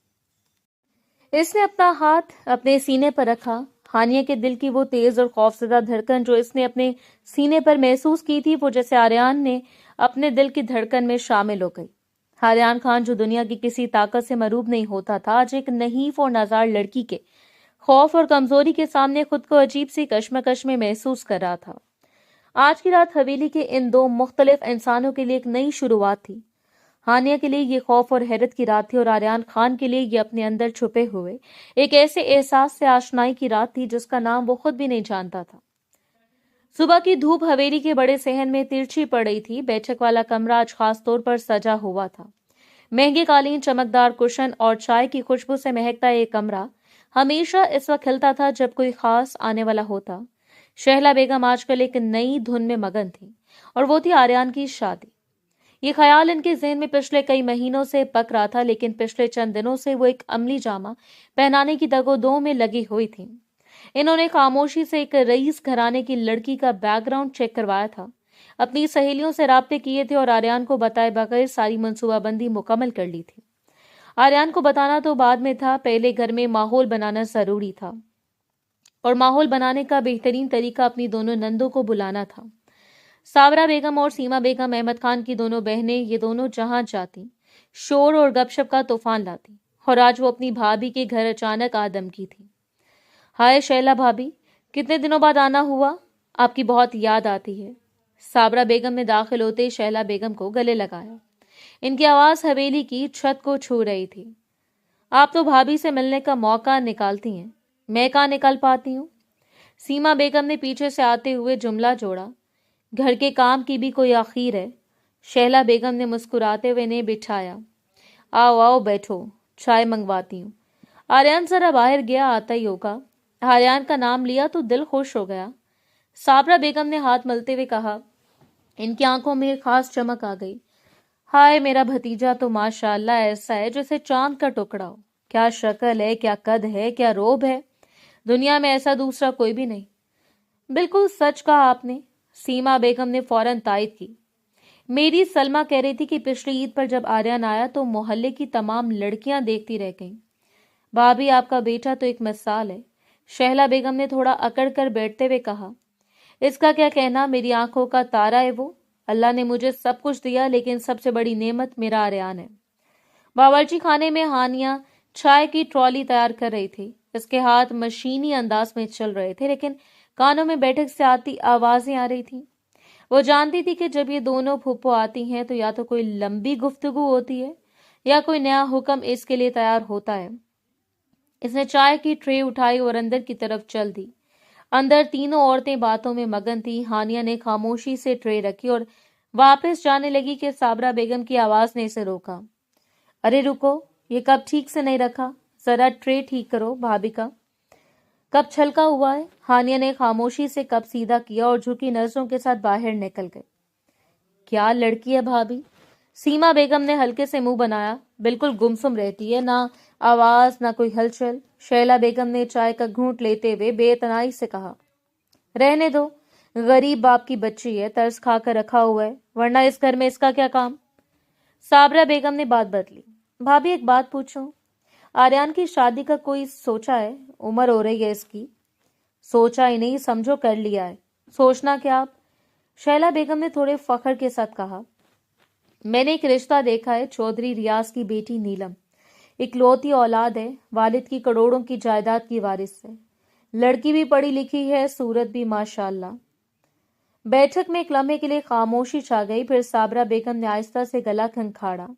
इसने अपना हाथ अपने सीने पर रखा। हानिया के दिल की वो तेज और खौफजदा धड़कन जो इसने अपने सीने पर महसूस की थी, वो जैसे आर्यन ने अपने दिल की धड़कन में शामिल हो गई। आर्यन खान जो दुनिया की किसी ताकत से मरूब नहीं होता था, आज एक नहीफ और नाजार लड़की के खौफ और कमजोरी के सामने खुद को अजीब सी कश्मकश में महसूस कर रहा था। आज की रात हवेली के इन दो मुख्तलिफ इंसानों के लिए एक नई शुरुआत थी। हानिया के लिए ये खौफ और हैरत की रात थी और आर्यन खान के लिए ये अपने अंदर छुपे हुए एक ऐसे एहसास से आशनाई की रात थी जिसका नाम वो खुद भी नहीं जानता था। सुबह की धूप हवेली के बड़े सहन में तिरछी पड़ रही थी। बैठक वाला कमरा आज खास तौर पर सजा हुआ था। महंगे कालीन, चमकदार कुशन और चाय की खुशबू से महकता ये कमरा हमेशा इस वक्त खिलता था जब कोई खास आने वाला होता। शहला बेगम आजकल एक नई धुन में मगन थी और वो थी आर्यन की शादी। ये ख्याल इनके जहन में पिछले कई महीनों से पक रहा था, लेकिन पिछले चंद दिनों से वो एक अमली जामा पहनाने की दगोदो में लगी हुई थी। इन्होंने खामोशी से एक रईस घराने की लड़की का बैकग्राउंड चेक करवाया था, अपनी सहेलियों से राब्ते किए थे और आर्यन को बताए बगैर सारी मंसूबाबंदी मुकम्मल कर ली थी। आर्यन को बताना तो बाद में था, पहले घर में माहौल बनाना जरूरी था और माहौल बनाने का बेहतरीन तरीका अपनी दोनों नंदों को बुलाना था। सावरा बेगम और सीमा बेगम अहमद खान की दोनों बहनें, ये दोनों जहां जाती शोर और गपशप का तूफान लाती और आज वो अपनी भाभी के घर अचानक आदम की थी। हाय शैला भाभी, कितने दिनों बाद आना हुआ, आपकी बहुत याद आती है। साबरा बेगम ने दाखिल होते ही शैला बेगम को गले लगाया। इनकी आवाज हवेली की छत को छू रही थी। आप तो भाभी से मिलने का मौका निकालती हैं, मैं कहाँ निकाल पाती हूँ। सीमा बेगम ने पीछे से आते हुए जुमला जोड़ा। घर के काम की भी कोई आखिर है। शैला बेगम ने मुस्कुराते हुए इन्हें बिठाया। आओ आओ बैठो, चाय मंगवाती हूँ। आर्यन जरा बाहर गया, आता ही होगा। आर्यन का नाम लिया तो दिल खुश हो गया। साबरा बेगम ने हाथ मलते हुए कहा। इनकी आंखों में खास चमक आ गई। हाय मेरा भतीजा तो माशाअल्लाह ऐसा है जैसे चांद का टुकड़ा हो। क्या शक्ल है, क्या कद है, क्या रोब है, दुनिया में ऐसा दूसरा कोई भी नहीं। बिल्कुल सच कहा आपने, सीमा बेगम ने फौरन तायद की। मेरी सलमा कह रही थी कि पिछली ईद पर जब आर्यन आया तो मोहल्ले की तमाम लड़कियां देखती रह गईं। भाभी, आपका बेटा तो एक मिसाल है, शहला बेगम ने थोड़ा अकड़ कर बैठते हुए कहा। इसका क्या कहना, मेरी आंखों का तारा है वो। अल्लाह ने मुझे सब कुछ दिया, लेकिन सबसे बड़ी नेमत मेरा आर्यन है। बावर्ची खाने में हानिया चाय की ट्रॉली तैयार कर रही थी। इसके हाथ मशीनी अंदाज में चल रहे थे, लेकिन कानों में बैठक से आती आवाजें आ रही थी। वो जानती थी कि जब ये दोनों फूफो आती हैं तो या तो कोई लंबी गुफ्तगू होती है या कोई नया हुक्म इसके लिए तैयार होता है। इसने चाय की ट्रे उठाई और अंदर की तरफ चल दी। अंदर तीनों औरतें बातों में मगन थी। हानिया ने खामोशी से ट्रे रखी और वापस जाने लगी कि साबरा बेगम की आवाज ने इसे रोका। अरे रुको, ये कप ठीक से नहीं रखा, जरा ट्रे ठीक करो। भाभी का कप छलका हुआ है। हानिया ने खामोशी से कप सीधा किया और झुकी नजरों के साथ बाहर निकल गए। क्या लड़की है भाभी, सीमा बेगम ने हल्के से मुंह बनाया। बिल्कुल गुमसुम रहती है, ना आवाज ना कोई हलचल। शैला बेगम ने चाय का घूंट लेते हुए बेतनाई से कहा, रहने दो, गरीब बाप की बच्ची है, तरस खाकर रखा हुआ है, वरना इस घर में इसका क्या काम। साबरा बेगम ने बात बदली। भाभी, एक बात पूछूं, आर्यन की शादी का कोई सोचा है? उम्र हो रही है इसकी। सोचा ही नहीं, समझो कर लिया है। सोचना क्या आप, शैला बेगम ने थोड़े फख्र के साथ कहा। मैंने एक रिश्ता देखा है, चौधरी रियाज की बेटी नीलम, इकलौती औलाद है, वालिद की करोड़ों की जायदाद की वारिस है। लड़की भी पढ़ी लिखी है, सूरत भी माशाल्लाह। बैठक में एक लम्हे के लिए खामोशी छा गई। फिर साबरा बेगम ने आहिस्ता से गला खंखाड़ा।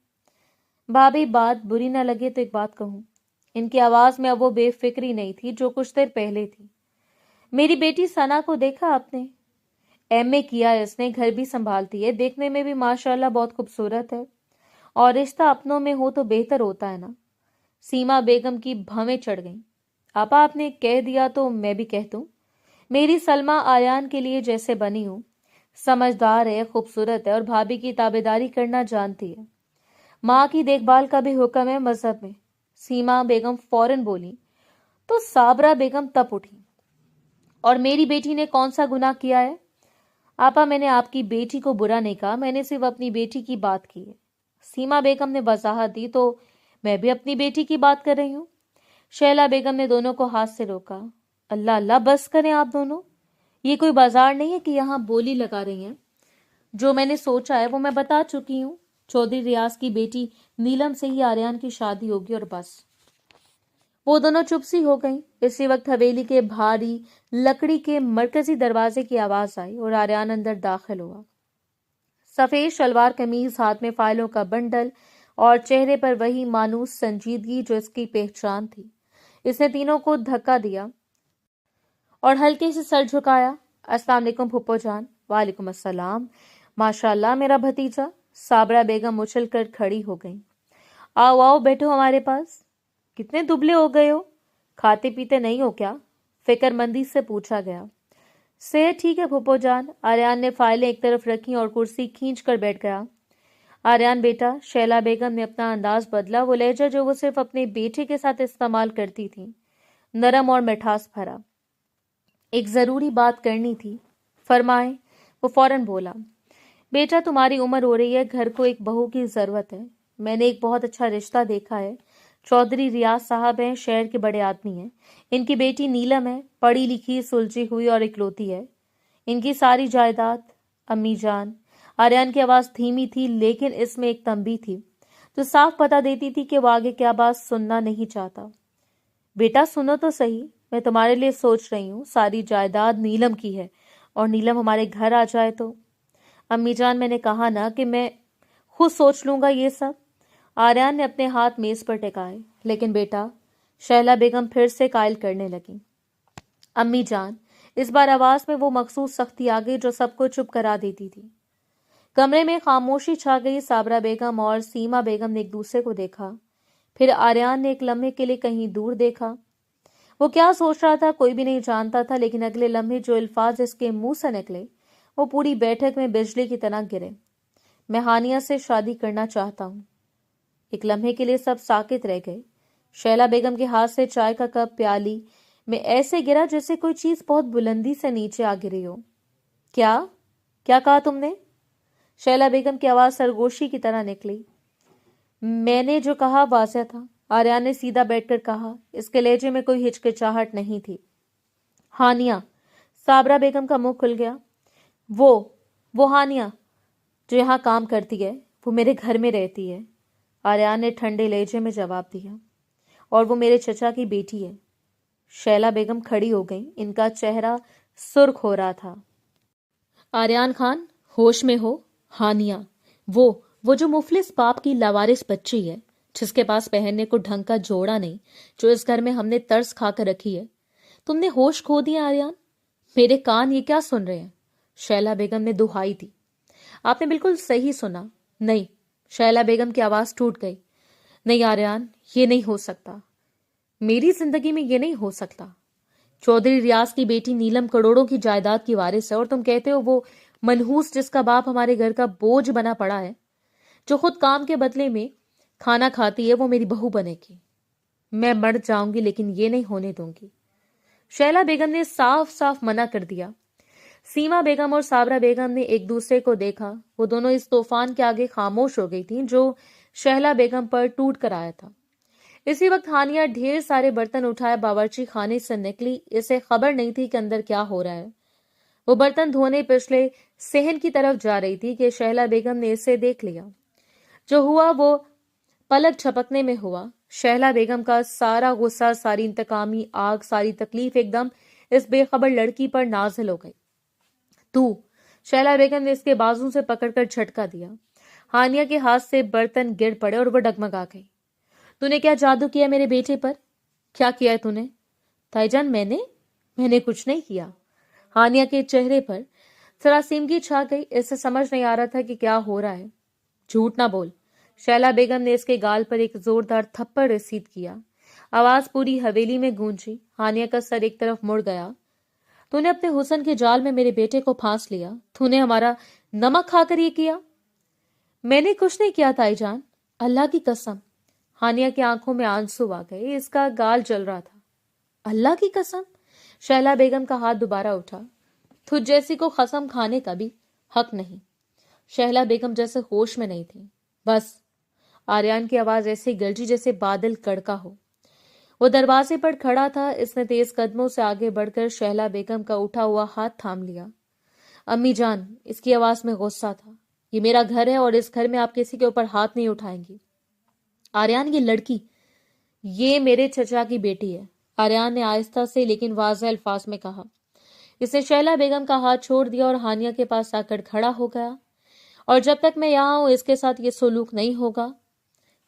भाभी, बात बुरी न लगे तो एक बात कहूं। इनकी आवाज में अब वो बेफिक्री नहीं थी जो कुछ देर पहले थी। मेरी बेटी सना को देखा आपने? एमए किया है इसने, घर भी संभालती है, देखने में भी माशाल्लाह बहुत खूबसूरत है। और रिश्ता अपनों में हो तो बेहतर होता है ना। सीमा बेगम की भवें चढ़ गईं। आपा, आपने कह दिया तो मैं भी कह दूं। मेरी सलमा आर्यन के लिए जैसे बनी हूं, समझदार है, खूबसूरत है और भाभी की ताबेदारी करना जानती है। माँ की देखभाल का भी हुक्म है मजहब में। सीमा बेगम फौरन बोली तो साबरा बेगम तप उठी। और मेरी बेटी ने कौन सा गुनाह किया है? आपा, मैंने आपकी बेटी को बुरा नहीं कहा, मैंने सिर्फ अपनी बेटी की बात की है। सीमा बेगम ने वजाहत दी। तो मैं भी अपनी बेटी की बात कर रही हूँ। शैला बेगम ने दोनों को हाथ से रोका। अल्लाह अल्लाह, बस करें आप दोनों। ये कोई बाजार नहीं है कि यहाँ बोली लगा रही हैं। जो मैंने सोचा है वो मैं बता चुकी हूँ। चौधरी रियाज की बेटी नीलम से ही आर्यन की शादी होगी और बस। वो दोनों चुप सी हो गईं। इसी वक्त हवेली के भारी लकड़ी के मरकजी दरवाजे की आवाज आई और आर्यन अंदर दाखिल हुआ। सफेद शलवार कमीज, हाथ में फाइलों का बंडल और चेहरे पर वही मानूस संजीदगी जो इसकी पहचान थी। इसने तीनों को धक्का दिया और हल्के से सर झुकाया। अस्सलाम वालेकुम फुप्पो जान। वालेकुम अस्सलाम। माशाल्लाह मेरा भतीजा। साबरा बेगम उछल कर खड़ी हो गई। आओ आओ, बैठो हमारे पास। कितने दुबले हो गए हो, खाते पीते नहीं हो क्या? फिक्रमंदी से पूछा गया। सेहत ठीक है फुप्पो जान। आर्यन ने फाइलें एक तरफ रखी और कुर्सी खींच कर बैठ गया। आर्यन बेटा, शैला बेगम ने अपना अंदाज बदला। वो लहजा जो वो सिर्फ अपने बेटे के साथ इस्तेमाल करती थी, नरम और मिठास भरा। एक जरूरी बात करनी थी। फरमाए। वो फौरन बोला। बेटा, तुम्हारी उम्र हो रही है, घर को एक बहू की जरूरत है। मैंने एक बहुत अच्छा रिश्ता देखा है। चौधरी रियाज साहब हैं, शहर के बड़े आदमी हैं। इनकी बेटी नीलम है, पढ़ी लिखी, सुलझी हुई और इकलौती है। इनकी सारी जायदाद। अम्मी जान, आर्यन की आवाज धीमी थी, लेकिन इसमें एक तंबी थी जो साफ पता देती थी कि वो आगे क्या बात सुनना नहीं चाहता। बेटा सुनो तो सही, मैं तुम्हारे लिए सोच रही हूँ। सारी जायदाद नीलम की है और नीलम हमारे घर आ जाए तो। अम्मी जान, मैंने कहा ना कि मैं खुद सोच लूंगा ये सब। आर्यन ने अपने हाथ मेज पर टिकाए। लेकिन बेटा, शैला बेगम फिर से कायल करने लगी। अम्मी जान, इस बार आवाज में वो मखसूस सख्ती आ गई जो सबको चुप करा देती थी। कमरे में खामोशी छा गई। साबरा बेगम और सीमा बेगम ने एक दूसरे को देखा। फिर आर्यन ने एक लम्हे के लिए कहीं दूर देखा। वो क्या सोच रहा था कोई भी नहीं जानता था, लेकिन अगले लम्हे जो अल्फाज इसके मुंह से निकले वो पूरी बैठक में बिजली की तरह गिरे। मैं हानिया से शादी करना चाहता हूँ। एक लम्हे के लिए सब साकित रह गए। शैला बेगम के हाथ से चाय का कप, प्याली میں ایسے گرا جیسے کوئی چیز بہت بلندی سے نیچے آ گری ہو۔ کیا کیا کہا تم نے؟ شیلا بیگم کی آواز سرگوشی کی طرح نکلی۔ میں نے جو کہا واضح تھا، آریان نے سیدھا بیٹھ کر کہا۔ اس کے لہجے میں کوئی ہچکچاہٹ نہیں تھی۔ ہانیہ، صابرہ بیگم کا منہ کھل گیا۔ وہ ہانیہ جو یہاں کام کرتی ہے، وہ میرے گھر میں رہتی ہے، آریان نے ٹھنڈے لہجے میں جواب دیا، اور وہ میرے چچا کی بیٹی ہے۔ شیلا بیگم کھڑی ہو گئیں، ان کا چہرہ سرخ ہو رہا تھا۔ آریان خان، ہوش میں ہو؟ ہانیہ، وہ جو مفلس باپ کی لاوارث بچی ہے، جس کے پاس پہننے کو ڈھنگ کا جوڑا نہیں، جو اس گھر میں ہم نے ترس کھا کر رکھی ہے۔ تم نے ہوش کھو دیا آریان؟ میرے کان یہ کیا سن رہے ہیں؟ شیلا بیگم نے دہائی دی۔ آپ نے بالکل صحیح سنا۔ نہیں، شیلا بیگم کی آواز ٹوٹ گئی۔ نہیں آریان، یہ نہیں ہو سکتا، میری زندگی میں یہ نہیں ہو سکتا۔ چودھری ریاض کی بیٹی نیلم کروڑوں کی جائیداد کی وارث ہے، اور تم کہتے ہو وہ منحوس جس کا باپ ہمارے گھر کا بوجھ بنا پڑا ہے، جو خود کام کے بدلے میں کھانا کھاتی ہے، وہ میری بہو بنے گی؟ میں مر جاؤں گی لیکن یہ نہیں ہونے دوں گی۔ شیلا بیگم نے صاف صاف منع کر دیا۔ سیما بیگم اور صابرہ بیگم نے ایک دوسرے کو دیکھا۔ وہ دونوں اس طوفان کے آگے خاموش ہو گئی تھیں جو شیلا بیگم پر ٹوٹ کر آیا تھا۔ اسی وقت ہانیہ ڈھیر سارے برتن اٹھائے باورچی خانے سے نکلی۔ اسے خبر نہیں تھی کہ اندر کیا ہو رہا ہے۔ وہ برتن دھونے پچھلے صحن کی طرف جا رہی تھی کہ شیلا بیگم نے اسے دیکھ لیا۔ جو ہوا وہ پلک جھپکنے میں ہوا۔ شیلا بیگم کا سارا غصہ، ساری انتقامی آگ، ساری تکلیف ایک دم اس بے خبر لڑکی پر نازل ہو گئی۔ تو، شیلا بیگم نے اس کے بازو سے پکڑ کر جھٹکا دیا۔ ہانیہ کے ہاتھ سے برتن گر پڑے اور وہ ڈگمگا گئی۔ تو نے کیا جادو کیا میرے بیٹے پر؟ کیا کیا ہے تو نے؟ تائی جان، میں نے کچھ نہیں کیا۔ ہانیہ کے چہرے پر سراسیمگی چھا گئی۔ اسے سمجھ نہیں آ رہا تھا کہ کیا ہو رہا ہے۔ جھوٹ نہ بول۔ شیلا بیگم نے اس کے گال پر ایک زوردار تھپڑ رسید کیا۔ آواز پوری حویلی میں گونجی۔ ہانیہ کا سر ایک طرف مڑ گیا۔ تو نے اپنے حسن کے جال میں میرے بیٹے کو پھانس لیا۔ تو نے ہمارا نمک کھا کر یہ کیا؟ میں نے کچھ نہیں کیا تائی جان، اللہ کی قسم۔ ہانیہ کی آنکھوں میں آنسو آ گئے، اس کا گال جل رہا تھا۔ اللہ کی قسم؟ شیلا بیگم کا ہاتھ دوبارہ اٹھا۔ تجھ جیسی کو قسم کھانے کا بھی حق نہیں۔ شیلا بیگم جیسے ہوش میں نہیں تھی۔ بس، آریان کی آواز ایسے گرجی جیسے بادل کڑکا ہو۔ وہ دروازے پر کھڑا تھا۔ اس نے تیز قدموں سے آگے بڑھ کر شیلا بیگم کا اٹھا ہوا ہاتھ تھام لیا۔ امی جان، اس کی آواز میں غصہ تھا، یہ میرا گھر ہے اور اس گھر میں آپ کسی کے اوپر ہاتھ نہیں اٹھائیں گی۔ آریان، یہ لڑکی، یہ میرے چچا کی بیٹی ہے، آریان نے آہستہ سے لیکن واضح الفاظ میں کہا۔ اس نے شیلا بیگم کا ہاتھ چھوڑ دیا اور ہانیہ کے پاس آ کر کھڑا ہو گیا۔ اور جب تک میں یہاں ہوں اس کے ساتھ یہ سلوک نہیں ہوگا۔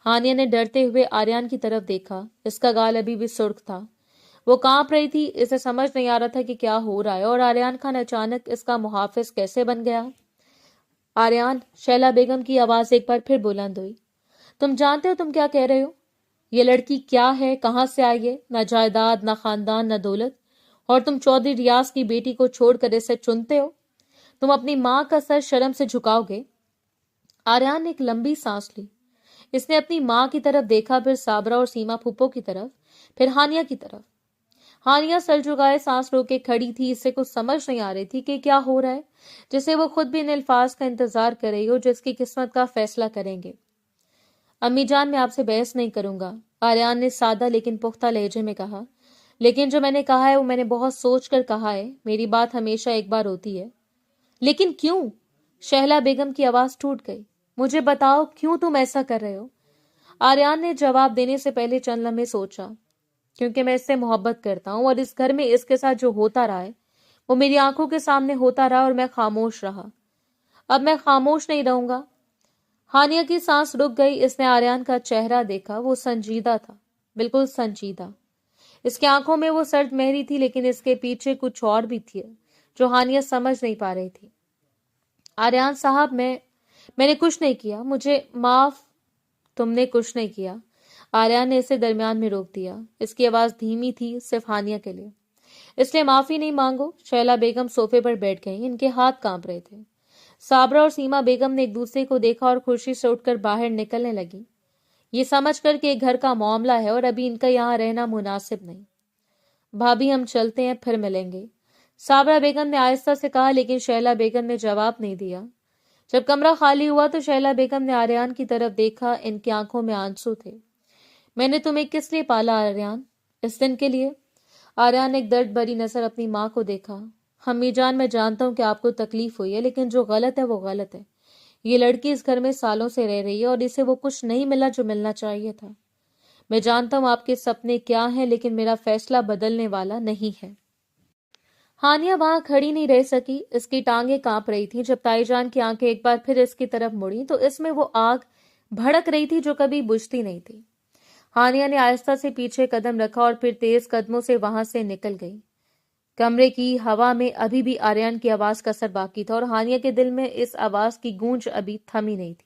ہانیہ نے ڈرتے ہوئے آریان کی طرف دیکھا۔ اس کا گال ابھی بھی سرخ تھا، وہ کانپ رہی تھی۔ اسے سمجھ نہیں آ رہا تھا کہ کیا ہو رہا ہے، اور آریان خان اچانک اس کا محافظ کیسے بن گیا۔ آریان، شیلا بیگم کی آواز ایک بار پھر بلند ہوئی۔ تم جانتے ہو تم کیا کہہ رہے ہو؟ یہ لڑکی کیا ہے، کہاں سے آئی ہے؟ نہ جائیداد، نہ خاندان، نہ دولت، اور تم چودھری ریاض کی بیٹی کو چھوڑ کر اسے چنتے ہو؟ تم اپنی ماں کا سر شرم سے جھکاؤ گے؟ آریان نے ایک لمبی سانس لی۔ اس نے اپنی ماں کی طرف دیکھا، پھر صابرہ اور سیما پھپھو کی طرف، پھر ہانیہ کی طرف۔ ہانیہ سر جھکائے سانس روکے کھڑی تھی۔ اسے کچھ سمجھ نہیں آ رہی تھی کہ کیا ہو رہا ہے، جسے وہ خود بھی ان الفاظ کا انتظار کر رہی ہو جو اس کی قسمت کا فیصلہ کریں گے۔ امی جان، میں آپ سے بحث نہیں کروں گا، آریان نے سادہ لیکن پختہ لہجے میں کہا۔ لیکن جو میں نے کہا ہے وہ میں نے بہت سوچ کر کہا ہے۔ میری بات ہمیشہ ایک بار ہوتی ہے۔ لیکن کیوں؟ شیلا بیگم کی آواز ٹوٹ گئی۔ مجھے بتاؤ، کیوں تم ایسا کر رہے ہو؟ آریان نے جواب دینے سے پہلے چند لمحے سوچا۔ کیونکہ میں اس سے محبت کرتا ہوں، اور اس گھر میں اس کے ساتھ جو ہوتا رہا ہے وہ میری آنکھوں کے سامنے ہوتا رہا، اور میں خاموش رہا۔ اب میں خاموش نہیں رہوں گا۔ ہانیہ کی سانس رک گئی۔ اس نے آریان کا چہرہ دیکھا، وہ سنجیدہ تھا، بالکل سنجیدہ۔ اس کی آنکھوں میں وہ سرد مہری تھی، لیکن اس کے پیچھے کچھ اور بھی تھی جو ہانیہ سمجھ نہیں پا رہی تھی۔ آریان صاحب، میں نے کچھ نہیں کیا، مجھے معاف۔ تم نے کچھ نہیں کیا، آریان نے اسے درمیان میں روک دیا۔ اس کی آواز دھیمی تھی، صرف ہانیہ کے لیے۔ اس لیے معافی نہیں مانگو۔ شیلا بیگم صوفے پر بیٹھ گئیں، ان کے ہاتھ کانپ رہے تھے۔ صابرہ اور سیما بیگم نے ایک دوسرے کو دیکھا اور خوشی سے اٹھ کر باہر نکلنے لگی، یہ سمجھ کر کہ گھر کا معاملہ ہے اور ابھی ان کا یہاں رہنا مناسب نہیں۔ भाभी हम चलते हैं, फिर मिलेंगे, साबरा बेगम ने आहिस्ता से कहा, लेकिन शैला बेगम ने जवाब नहीं दिया। जब कमरा खाली हुआ तो शैला बेगम ने आर्यान की तरफ देखा। इनकी आंखों में आंसू थे। मैंने तुम्हें किस लिए पाला आर्यान? इस दिन के लिए? आर्यान ने एक दर्द भरी नजर अपनी माँ को देखा। अम्मी जान, मैं जानता हूँ कि आपको तकलीफ हुई है, लेकिन जो गलत है वो गलत है। ये लड़की इस घर में सालों से रह रही है और इसे वो कुछ नहीं मिला जो मिलना चाहिए था। मैं जानता हूँ आपके सपने क्या हैं, लेकिन मेरा फैसला बदलने वाला नहीं है। हानिया वहां खड़ी नहीं रह सकी। इसकी टांगें कांप रही थी। जब ताईजान की आंखें एक बार फिर इसकी तरफ मुड़ी तो इसमें वो आग भड़क रही थी जो कभी बुझती नहीं थी। हानिया ने आहिस्ता से पीछे कदम रखा और फिर तेज कदमों से वहां से निकल गई। कमरे की हवा में अभी भी आर्यन की आवाज का असर बाकी था और हानिया के दिल में इस आवाज की गूंज अभी थमी नहीं थी।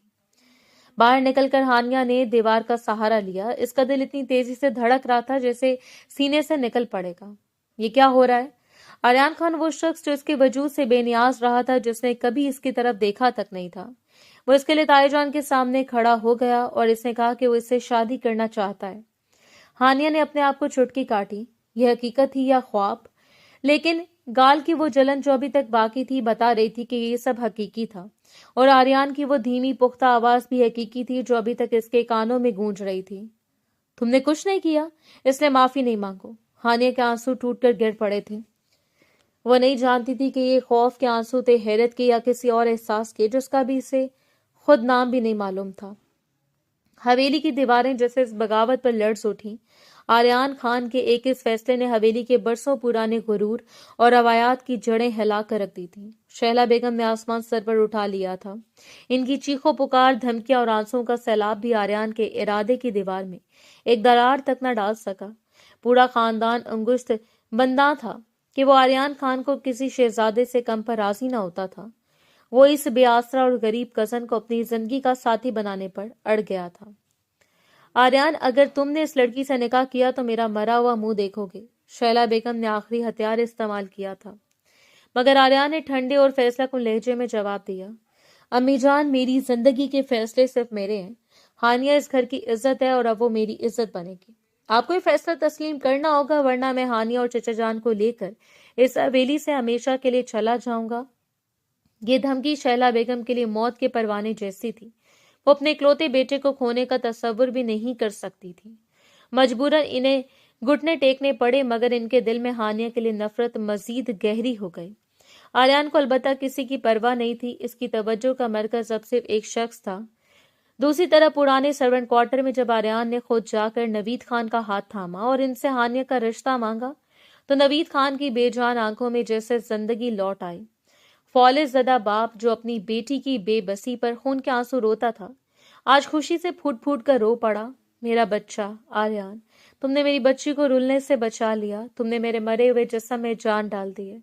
बाहर निकलकर हानिया ने दीवार का सहारा लिया। इसका दिल इतनी तेजी से धड़क रहा था जैसे सीने से निकल पड़ेगा। ये क्या हो रहा है? आर्यन खान वो शख्स जो इसके वजूद से बेनियाज रहा था, जिसने कभी इसकी तरफ देखा तक नहीं था, वो इसके लिए ताईजान के सामने खड़ा हो गया और इसने कहा कि वो इससे शादी करना चाहता है। हानिया ने अपने आप को चुटकी काटी। यह हकीकत थी या ख्वाब? लेकिन गाल की वो जलन जो अभी तक बाकी थी बता रही थी कि ये सब हकीकी था, और आर्यन की वो धीमी पुख्ता आवाज भी हकीकी थी जो अभी तक इसके कानों में गूंज रही थी। तुमने कुछ नहीं किया, इसलिए माफी नहीं मांगो। हानिया के आंसू टूटकर गिर पड़े थे। वो नहीं जानती थी कि ये खौफ के आंसू थे, हैरत के या किसी और एहसास के जिसका भी इसे खुद नाम भी नहीं मालूम था। हवेली की दीवारें जैसे इस बगावत पर लर्ज उठी। आर्यन खान के एक इस फैसले ने हवेली के बरसों पुराने गुरूर और रवायात की जड़ें हिला कर रख दी थी। शैला बेगम ने आसमान सर पर उठा लिया था। इनकी चीखों पुकार, धमकियां और आंसुओं का सैलाब भी आर्यन के इरादे की दीवार में एक दरार तक न डाल सका। पूरा खानदान अंगुश्त बंदा था कि वो आर्यन खान को किसी शहजादे से कम पर राजी न होता था। वो इस बेआसरा और गरीब कजन को अपनी जिंदगी का साथी बनाने पर अड़ गया था। आर्यन, अगर तुमने इस लड़की से निकाह किया तो मेरा मरा हुआ मुंह देखोगे। शैला बेगम ने आखिरी हथियार इस्तेमाल किया था, मगर आर्यन ने ठंडे और फैसला कुन लहजे में जवाब दिया। अम्मी जान, मेरी जिंदगी के फैसले सिर्फ मेरे हैं। हानिया इस घर की इज्जत है और अब वो मेरी इज्जत बनेगी। आपको ये फैसला तस्लीम करना होगा, वरना मैं हानिया और चचा जान को लेकर इस हवेली से हमेशा के लिए चला जाऊंगा। ये धमकी शैला बेगम के लिए मौत के परवाने जैसी थी। वो अपने इकलौते बेटे को खोने का तस्वुर भी नहीं कर सकती थी। मजबूरन इन्हें घुटने टेकने पड़े, मगर इनके दिल में हानिया के लिए नफरत मजीद गहरी हो गई। आर्यन को अलबत्ता किसी की परवाह नहीं थी। इसकी तवज्जो का मरकज अब सिर्फ एक शख्स था। दूसरी तरफ पुराने सर्वेंट क्वार्टर में जब आर्यन ने खुद जाकर नवीद खान का हाथ थामा और इनसे हानिया का रिश्ता मांगा तो नवीद खान की बेजान आंखों में जैसे जिंदगी लौट आई। फौलेज ज़दा बाप जो अपनी बेटी की बेबसी पर खून के आंसू रोता था, आज खुशी से फूट फूट कर रो पड़ा। मेरा बच्चा आर्यन, तुमने मेरी बच्ची को रुलने से बचा लिया। तुमने मेरे मरे हुए जिस्म में जान डाल दी है।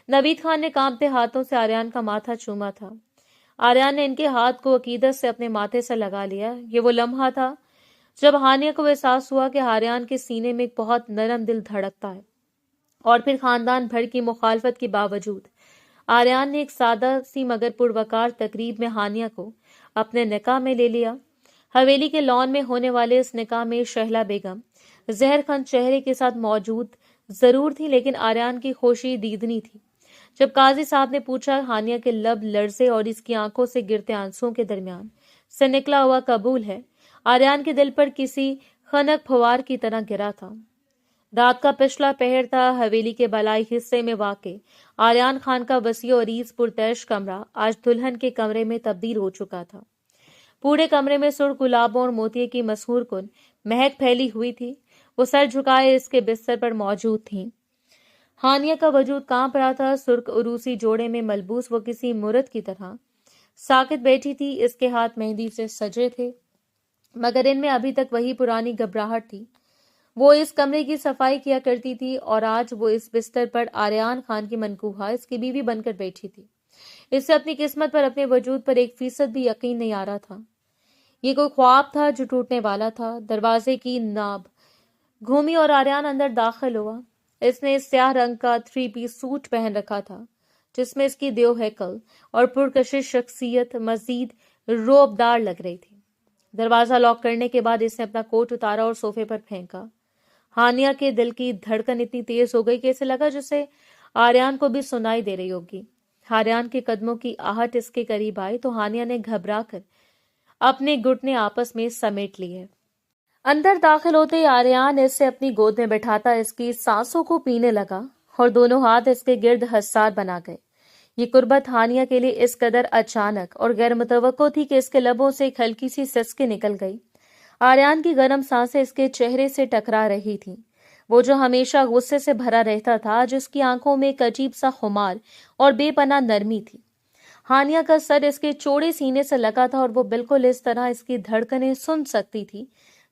नवीद खान ने कांपते हाथों से आर्यन का माथा चूमा था। आर्यन ने इनके हाथ को अकीदत से अपने माथे से लगा लिया। ये वो लम्हा था जब हानिया को एहसास हुआ कि आर्यन के सीने में एक बहुत नरम दिल धड़कता है। और फिर खानदान भर की मुखालफत के बावजूद आर्यन ने एक सादा सी मगर पुरवकार तकरीब में हानिया को अपने निकाह में ले लिया। हवेली के लॉन में होने वाले इस निकाह में शहला बेगम जहरखंद चेहरे के साथ मौजूद जरूर थी, लेकिन आर्यन की खुशी दीदनी थी। जब काजी साहब ने पूछा, हानिया के लब लर्जे और इसकी आंखों से गिरते आंसुओं के दरमियान से निकला हुआ कबूल है, आर्यन के दिल पर किसी खनक फवार की तरह गिरा था। रात का पिछला पहर था। हवेली के बलाई हिस्से में वाक़े आर्यन खान का वसी और अरीज पुरतैश कमरा आज दुल्हन के कमरे में तब्दील हो चुका था। पूरे कमरे में सुर्ख गुलाबों और मोतिये की मशहूर कुन महक फैली हुई थी। वो सर झुकाए इसके बिस्तर पर मौजूद थी। हानिया का वजूद कांप रहा था। सुर्ख उरूसी जोड़े में मलबूस वो किसी मुर्द की तरह साकित बैठी थी। इसके हाथ मेहंदी से सजे थे, मगर इनमें अभी तक वही पुरानी घबराहट थी। वो इस कमरे की सफाई किया करती थी और आज वो इस बिस्तर पर आर्यन खान की मनकूहा इसकी बीवी बनकर बैठी थी। इससे अपनी किस्मत पर, अपने वजूद पर 1% भी यकीन नहीं आ रहा था। ये कोई ख्वाब था जो टूटने वाला था। दरवाजे की नाब घूमी और आर्यन अंदर दाखिल हुआ। इसने स्याह रंग का 3 पीस सूट पहन रखा था, जिसमें इसकी देव हैकल और पुरकशिश शख्सियत मजीद रोबदार लग रही थी। दरवाजा लॉक करने के बाद इसने अपना कोट उतारा और सोफे पर फेंका। हानिया के दिल की धड़कन इतनी तेज हो गई कि ऐसे लगा जैसे आर्यन को भी सुनाई दे रही होगी। आर्यन के कदमों की आहट इसके करीब आई तो हानिया ने घबरा कर अपने घुटने आपस में समेट लिए। अंदर दाखिल होते ही आर्यन इससे अपनी गोद में बैठाता इसकी सांसों को पीने लगा और दोनों हाथ इसके गिर्द हसार बना गए। ये कुर्बत हानिया के लिए इस कदर अचानक और गैर मुतवक्को थी कि इसके लबों से एक हल्की सी सिसकी निकल गई। आर्यन की गर्म सांसें इसके चेहरे से टकरा रही थीं। वो जो हमेशा गुस्से से भरा रहता था, आज उसकी आंखों में एक अजीब सा खुमार और बेपनाह नरमी थी। हानिया का सर इसके चौड़े सीने से लगा था और वो बिल्कुल इस तरह इसकी धड़कनें सुन सकती थी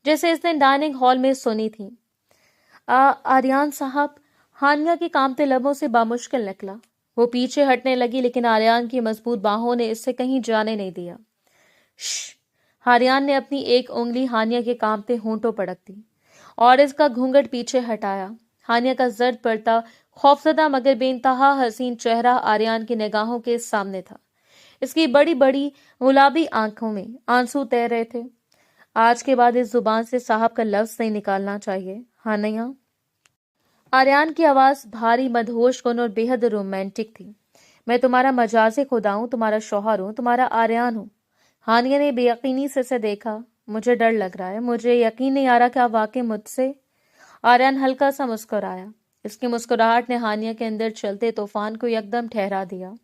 जैसे इसने डाइनिंग हॉल में सुनी थी। आर्यन साहब, हानिया के कांपते लबों से बामुश्किल निकला। वो पीछे हटने लगी लेकिन आर्यन की मजबूत बाहों ने इससे कहीं जाने नहीं दिया। श्श! आर्यन ने अपनी एक उंगली हानिया के कांपते होंठों पर रख दी और इसका घूंघट पीछे हटाया। हानिया का जर्द पड़ता, खौफजदा मगर बेइंतहा हसीन चेहरा आर्यन की निगाहों के सामने था। इसकी बड़ी बड़ी गुलाबी आंखों में आंसू तैर रहे थे। आज के बाद इस जुबान से साहब का लफ्ज नहीं निकालना चाहिए, हानिया। आर्यन की आवाज भारी, मदहोश गुन और बेहद रोमांटिक थी। मैं तुम्हारा मजाजी खुदा हूं, तुम्हारा शौहर हूं, तुम्हारा आर्यन हूं। हानिया ने बेयकीनी से इसे देखा। मुझे डर लग रहा है, मुझे यकीन नहीं आ रहा कि आप वाकई मुझसे। आर्यन हल्का सा मुस्कुराया। इसकी मुस्कुराहट ने हानिया के अंदर चलते तूफान को एकदम ठहरा दिया।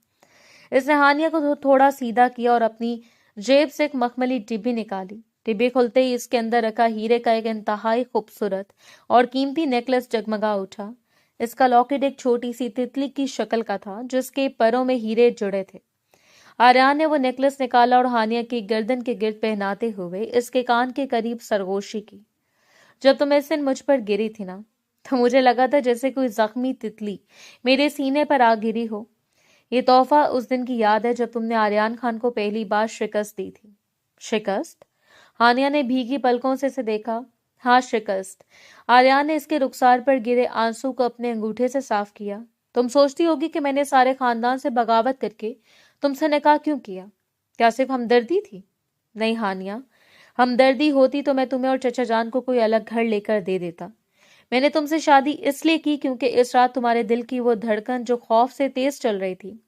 इसने हानिया को थोड़ा सीधा किया और अपनी जेब से एक मखमली डिब्बी निकाली। डिब्बी खुलते ही इसके अंदर रखा हीरे का एक इंतहाई खूबसूरत और कीमती नेकलेस जगमगा उठा। इसका लॉकेट एक छोटी सी तितली की शक्ल का था जिसके परों में हीरे जुड़े थे। आर्यन ने वो नेकलेस निकाला और हानिया की गर्दन के गिर्द पहनाते हुए इसके कान के करीब सरगोशी की। जब तुम इस दिन मुझ पर गिरी थी ना, तो मुझे लगा था जैसे कोई जख्मी तितली मेरे सीने पर आ गिरी हो। ये तोहफा उस दिन की याद है जब तुमने आर्यन खान को पहली बार शिकस्त दी थी। शिकस्त? हानिया ने भीगी पलकों से इसे देखा। हाँ, शिकस्त। आर्यन ने इसके रुखसार पर गिरे आंसू को अपने अंगूठे से साफ किया। तुम सोचती होगी कि मैंने सारे खानदान से बगावत करके तुमसे निकाह क्यों किया? क्या सिर्फ हमदर्दी थी? नहीं हानिया, हमदर्दी होती तो मैं तुम्हें और चचा जान को कोई अलग घर लेकर दे देता। मैंने तुमसे शादी इसलिए की क्योंकि इस रात तुम्हारे दिल की वो धड़कन जो खौफ से तेज चल रही थी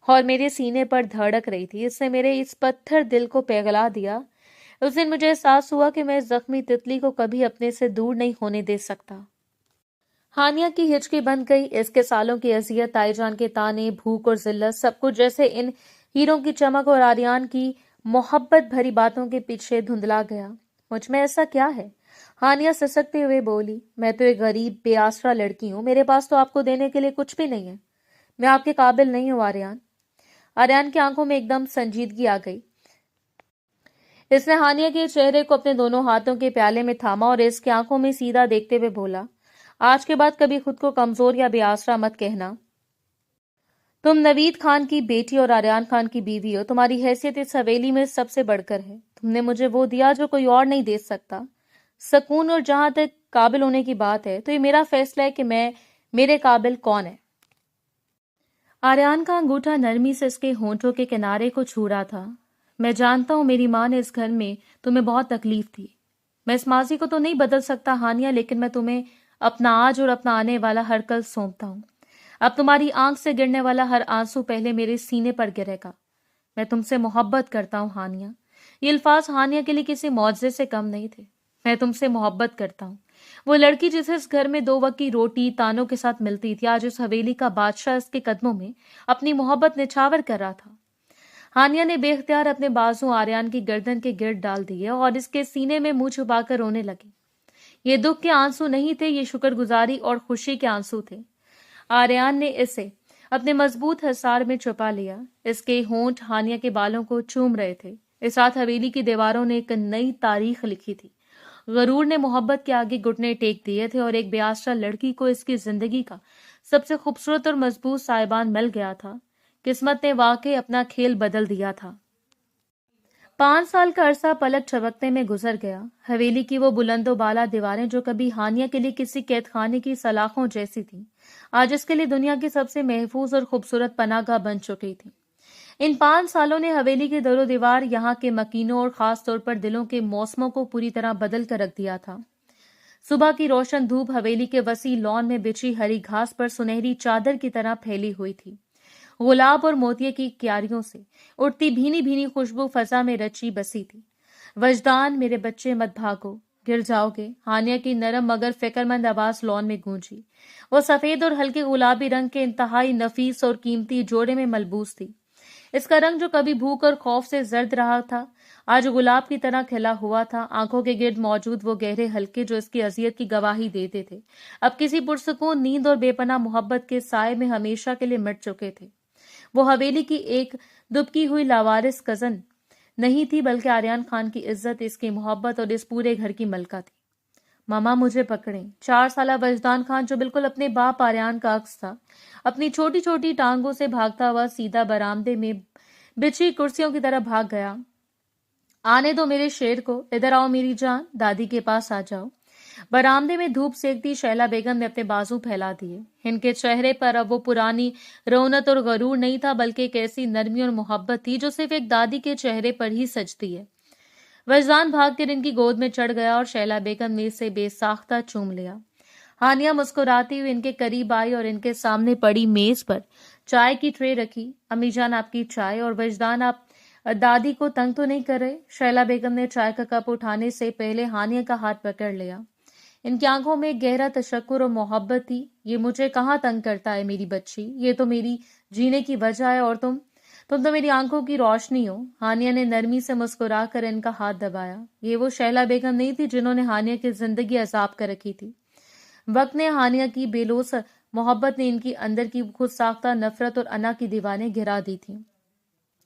और मेरे सीने पर धड़क रही थी, इसने मेरे इस पत्थर दिल को पिघला दिया। उस दिन मुझे एहसास हुआ कि मैं इस जख्मी तितली को कभी अपने से दूर नहीं होने दे सकता। हानिया की हिचकी बन गई। इसके सालों की अजियत, ताईजान के ताने, भूख और जिल्लत, सब कुछ जैसे इन हीरों की चमक और आर्यन की मोहब्बत भरी बातों के पीछे धुंधला गया। मुझ में ऐसा क्या है? हानिया सिसकते हुए बोली। मैं तो एक गरीब बेआसरा लड़की हूँ, मेरे पास तो आपको देने के लिए कुछ भी नहीं है। मैं आपके काबिल नहीं हूँ आर्यन। आर्यन की आंखों में एकदम संजीदगी आ गई। इसने हानिया के चेहरे को अपने दोनों हाथों के प्याले में थामा और इसकी आंखों में सीधा देखते हुए बोला, आज के बाद कभी खुद को कमजोर या बेआसरा मत कहना। तुम नवीद खान की बेटी और आर्यन खान की बीवी हो। तुम्हारी हैसियत इस हवेली में सबसे बढ़कर है। तुमने मुझे वो दिया जो कोई और नहीं दे सकता, सुकून। और जहां तक काबिल होने की बात है तो ये मेरा फैसला है कि मेरे काबिल कौन है। आर्यन का अंगूठा नरमी से इसके होंठों के किनारे को छू रहा था। मैं जानता हूं मेरी माँ ने इस घर में तुम्हें बहुत तकलीफ थी। मैं इस माजी को तो नहीं बदल सकता हानिया, लेकिन मैं तुम्हें अपना आज और अपना आने वाला हर कल सौंपता हूं। अब तुम्हारी आंख से गिरने वाला हर आंसू पहले मेरे सीने पर गिरेगा। मैं तुमसे मोहब्बत करता हूं हानिया। ये अल्फाज हानिया के लिए किसी मौजज़े से कम नहीं थे। मैं तुमसे मोहब्बत करता हूँ। वो लड़की जिसे इस घर में 2 वक्त की रोटी तानों के साथ मिलती थी, आज उस हवेली का बादशाह इसके कदमों में अपनी मोहब्बत निछावर कर रहा था। हानिया ने बेख्तियार अपने बाजू आर्यन की गर्दन के गिर्द डाल दिए और इसके सीने में मुंह छुपाकर रोने लगी। ये दुख के आंसू नहीं थे, ये शुक्रगुजारी और खुशी के आंसू थे। आर्यन ने इसे अपने मजबूत हसार में छुपा लिया। इसके होंठ हानिया के बालों को चूम रहे थे। इस रात हवेली की दीवारों ने एक नई तारीख लिखी थी। गरूर ने मोहब्बत के आगे घुटने टेक दिए थे और एक बेआसरा लड़की को इसकी जिंदगी का सबसे खूबसूरत और मजबूत साहिबान मिल गया था। किस्मत ने वाकई अपना खेल बदल दिया था। 5 साल का अरसा पलक झपकने में गुजर गया। हवेली की वो बुलंदो बाला दीवारें जो कभी हानिया के लिए किसी कैदखाने की सलाखों जैसी थीं, आज इसके लिए दुनिया की सबसे महफूज और खूबसूरत पनाहगाह बन चुकी थी। इन 5 सालों ने हवेली के दरो दीवार, यहाँ के मकीनों और खास तौर पर दिलों के मौसमों को पूरी तरह बदल कर रख दिया था। सुबह की रोशन धूप हवेली के वसी लॉन में बिछी हरी घास पर सुनहरी चादर की तरह फैली हुई थी। गुलाब और मोतिये की क्यारियों से उठती भीनी भीनी खुशबू फजा में रची बसी थी। वजदान मेरे बच्चे मत भागो, गिर जाओगे, हानिया की नरम मगर फिक्रमंद आवाज लॉन में गूंजी। वो सफेद और हल्के गुलाबी रंग के इंतहाई नफीस और कीमती जोड़े में मलबूस थी। इसका रंग जो कभी भूख और खौफ से जर्द रहा था, आज गुलाब की तरह खिला हुआ था। आंखों के गिर्द मौजूद वो गहरे हल्के जो इसकी अजियत की गवाही देते थे, अब किसी पुरसुकून नींद और बेपनाह मोहब्बत के साए में हमेशा के लिए मिट चुके थे। वो हवेली की एक दुबकी हुई लावारिस कजन नहीं थी, बल्कि आर्यन खान की इज्जत, इसकी मोहब्बत और इस पूरे घर की मलका थी। मामा मुझे पकड़ें। 4 साला वजदान खान, जो बिल्कुल अपने बाप आर्यन का अक्स था, अपनी छोटी छोटी टांगों से भागता हुआ सीधा बरामदे में बिछी कुर्सियों की तरफ भाग गया। आने दो मेरे शेर को, इधर आओ मेरी जान, दादी के पास आ जाओ। बरामदे में धूप सेकती शैला बेगम ने अपने बाजू फैला दिए। इनके चेहरे पर अब वो पुरानी रौनक और गरूर नहीं था, बल्कि एक ऐसी नरमी और मोहब्बत थी जो सिर्फ एक दादी के चेहरे पर ही सजती है। वजदान भागकर इनकी गोद में चढ़ गया और शैला बेगम ने इसे बेसाख्ता चूम लिया। हानिया मुस्कुराती हुई इनके करीब आई और इनके सामने पड़ी मेज पर चाय की ट्रे रखी। अम्मी जान आपकी चाय। और वजदान आप दादी को तंग तो नहीं कर रहे? शैला बेगम ने चाय का कप उठाने से पहले हानिया का हाथ पकड़ लिया। इनकी आंखों में गहरा तशक्कुर और मोहब्बत थी। ये मुझे कहाँ तंग करता है मेरी बच्ची, ये तो मेरी जीने की वजह है, और तुम तो मेरी आंखों की रोशनी हो। हानिया ने नरमी से मुस्कुरा कर इनका हाथ दबाया। ये वो शैला बेगम नहीं थी जिन्होंने हानिया की जिंदगी अजाब कर रखी थी। वक्त ने हानिया की बेलोस मोहब्बत ने इनकी अंदर की खुद साख्ता नफरत और अना की दीवारें गिरा दी थी।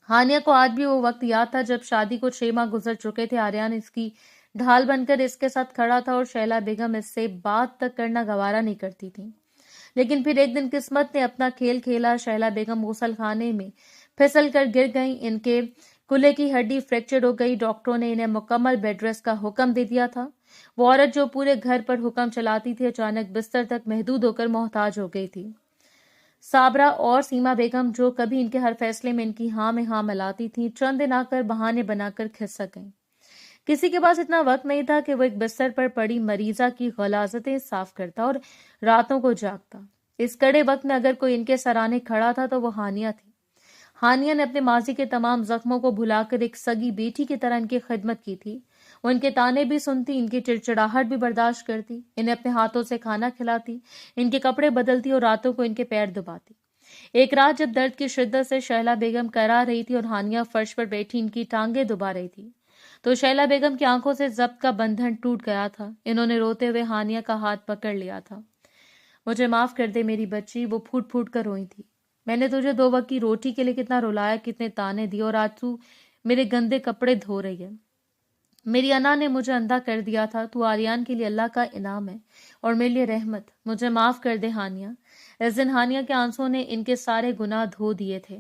हानिया को आज भी वो वक्त याद था जब शादी को 6 माह गुजर चुके थे। आर्यन इसकी ढाल बनकर इसके साथ खड़ा था और शैला बेगम इससे बात तक करना गवारा नहीं करती थी। लेकिन फिर एक दिन किस्मत ने अपना खेल खेला। शैला बेगम गुसल खाने में फिसल कर गिर गई। इनके कुल्हे की हड्डी फ्रैक्चर हो गई। डॉक्टरों ने इन्हें मुकम्मल बेड रेस्ट का हुक्म दे दिया था। वो औरत जो पूरे घर पर हुक्म चलाती थी, अचानक बिस्तर तक महदूद होकर मोहताज हो गई थी। साबरा और सीमा बेगम, जो कभी इनके हर फैसले में इनकी हाँ में हाँ मिलाती थी, चंद दिन आकर बहाने बनाकर खिसक गईं। किसी के पास इतना वक्त नहीं था कि वो एक बिस्तर पर पड़ी मरीजा की गलाजतें साफ करता और रातों को जागता। इस कड़े वक्त में अगर कोई इनके सराहने खड़ा था तो वो हानिया थी। हानिया ने अपने माजी के तमाम जख्मों को भुलाकर एक सगी बेटी की तरह इनकी खिदमत की थी। वो इनके ताने भी सुनती, इनकी चिड़चिड़ाहट भी बर्दाश्त करती, इन्हें अपने हाथों से खाना खिलाती, इनके कपड़े बदलती और रातों को इनके पैर दबाती। एक रात जब दर्द की शिद्दत से शैला बेगम करा रही थी और हानिया फर्श पर बैठी इनकी टांगे दुबा रही थी, तो शैला बेगम की आंखों से जब्त का बंधन टूट गया था। इन्होंने रोते हुए हानिया का हाथ पकड़ लिया था। मुझे माफ कर दे मेरी बच्ची, वो फूट फूट कर रोई थी। मैंने तुझे 2 वक्त की रोटी के लिए कितना रुलाया, कितने ताने दिए, और आज तू मेरे गंदे कपड़े धो रही है। मेरी अना ने मुझे अंधा कर दिया था। तू आर्यन के लिए अल्लाह का इनाम है और मेरे लिए रहमत। मुझे माफ कर दे हानिया। इस दिन हानिया के आंसुओं ने इनके सारे गुनाह धो दिए थे।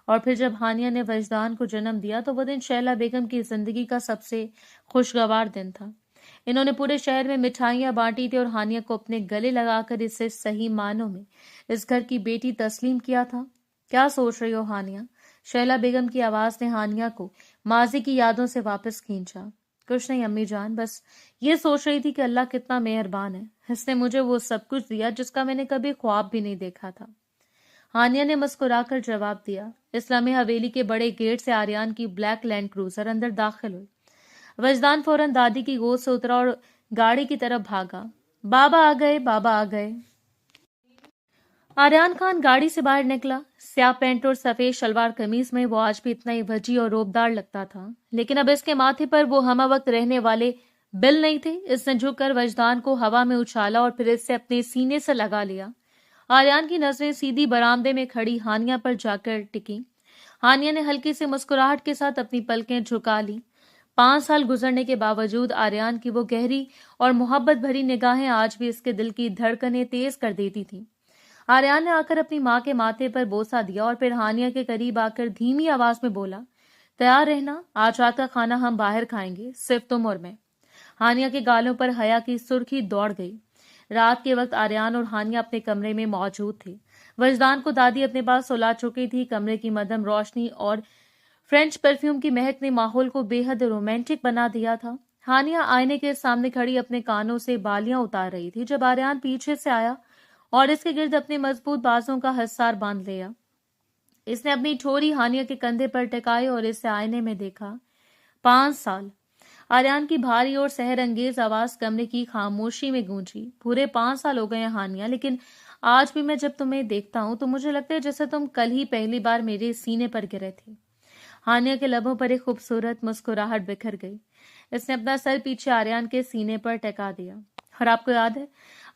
और फिर जब हानिया ने वजदान को जन्म दिया तो वह दिन शैला बेगम की जिंदगी का सबसे खुशगवार दिन था। इन्होंने पूरे शहर में मिठाइयां बांटी थी और हानिया को अपने गले लगाकर इसे सही मानों में इस घर की बेटी तस्लीम किया था। क्या सोच रही हो हानिया? शैला बेगम की आवाज ने हानिया को माजी की यादों से वापस खींचा। कुछ नहीं अम्मी जान, बस ये सोच रही थी कि अल्लाह कितना मेहरबान है, इसने मुझे वो सब कुछ दिया जिसका मैंने कभी ख्वाब भी नहीं देखा था। हानिया ने मुस्कुराकर जवाब दिया। इस लम्हे हवेली के बड़े गेट से आर्यन की ब्लैक लैंड क्रूजर अंदर दाखिल हुई। वजदान फौरन दादी की गोद से उतरा और गाड़ी की तरफ भागा। बाबा आ गए, बाबा आ गए। आर्यन खान गाड़ी से बाहर निकला। स्याह पैंट और सफेद शलवार कमीज में वो आज भी इतना ही वजी और रोबदार लगता था, लेकिन अब इसके माथे पर वो हमा वक्त रहने वाले बिल नहीं थे। इसने झुककर वजदान को हवा में उछाला और फिर इससे अपने सीने से लगा लिया। आर्यन की नजरें सीधी बरामदे में खड़ी हानिया पर जाकर टिकी। हानिया ने हल्की सी मुस्कुराहट के साथ अपनी पलकें झुका ली। 5 साल गुजरने के बावजूद आर्यन की वो गहरी और मोहब्बत भरी निगाहें आज भी इसके दिल की धड़कनें तेज कर देती थी। आर्यन ने आकर अपनी माँ के माथे पर बोसा दिया और फिर हानिया के करीब आकर धीमी आवाज में बोला, तैयार रहना, आज रात का खाना हम बाहर खाएंगे, सिर्फ तुम और मैं। हानिया के गालों पर हया की सुर्खी दौड़ गई। रात के वक्त आर्यन और हानिया अपने कमरे में मौजूद थे। वजदान को दादी अपने पास सुला चुकी थी। कमरे की मदम रोशनी और फ्रेंच परफ्यूम की महक ने माहौल को बेहद रोमांटिक बना दिया था। हानिया आईने के सामने खड़ी अपने कानों से बालियां उतार रही थी जब आर्यन पीछे से आया और इसके गिर्द अपने मजबूत बाजों का हसार बांध लिया। इसने अपनी ठोरी हानिया के कंधे पर टिकाई और इसे आईने में देखा। 5 साल। आर्यन की भारी और सहरंगेज आवाज कमरे की खामोशी में गूंजी। पूरे 5 साल हो गए हैं हानिया, लेकिन आज भी मैं जब तुम्हें देखता हूं तो मुझे लगता है जैसे तुम कल ही पहली बार मेरे सीने पर गिरे थे। हानिया के लबों पर एक खूबसूरत मुस्कुराहट बिखर गई। इसने अपना सर पीछे आर्यन के सीने पर टिका दिया। और आपको याद है,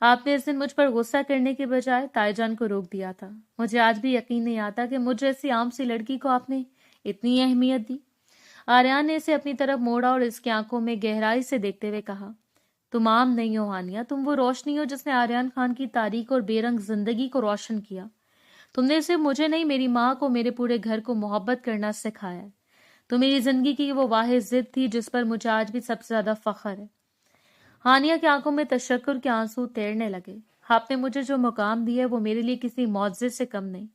आपने इस दिन मुझ पर गुस्सा करने के बजाय ताईजान को रोक दिया था। मुझे आज भी यकीन नहीं आता कि मुझे ऐसी आम सी लड़की को आपने इतनी अहमियत दी। आर्यन ने इसे अपनी तरफ मोड़ा और इसकी आंखों में गहराई से देखते हुए कहा, तुम आम नहीं हो हानिया, तुम वो रोशनी हो जिसने आर्यन खान की तारीख और बेरंग जिंदगी को रोशन किया। तुमने सिर्फ मुझे नहीं, मेरी माँ को, मेरे पूरे घर को मोहब्बत करना सिखाया है। तो मेरी जिंदगी की वो वाहिद जिद थी जिस पर मुझे आज भी सबसे ज्यादा फख्र है। हानिया की आंखों में तशक्कुर के आंसू तैरने लगे। आपने मुझे जो मुकाम दिया है वो मेरे लिए किसी मौजज़े से कम नहीं।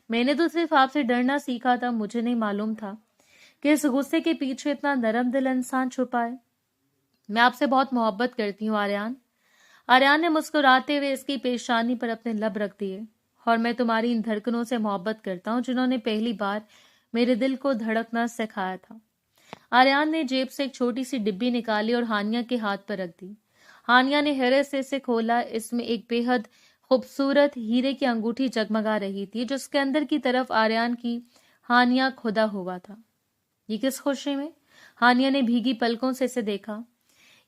मैंने तो सिर्फ आपसे डरना सीखा था, मुझे नहीं मालूम था कि इस गुस्से के पीछे इतना नरम दिल इंसान छुपा है। मैं आपसे बहुत मोहब्बत करती हूँ आर्यन। आर्यन ने मुस्कुराते हुए इसकी पेशानी पर अपने लब रख दिए। और मैं तुम्हारी इन धड़कनों से मोहब्बत करता हूँ जिन्होंने पहली बार मेरे दिल को धड़कना सिखाया था। आर्यन ने जेब से एक छोटी सी डिब्बी निकाली और हानिया के हाथ पर रख दी। हानिया ने हैरत से इसे खोला। इसमें एक बेहद खूबसूरत हीरे की अंगूठी जगमगा रही थी जिसके अंदर की तरफ आर्यन की हानिया खुदा हुआ था। ये किस खुशी में? हानिया ने भीगी पलकों से इसे देखा।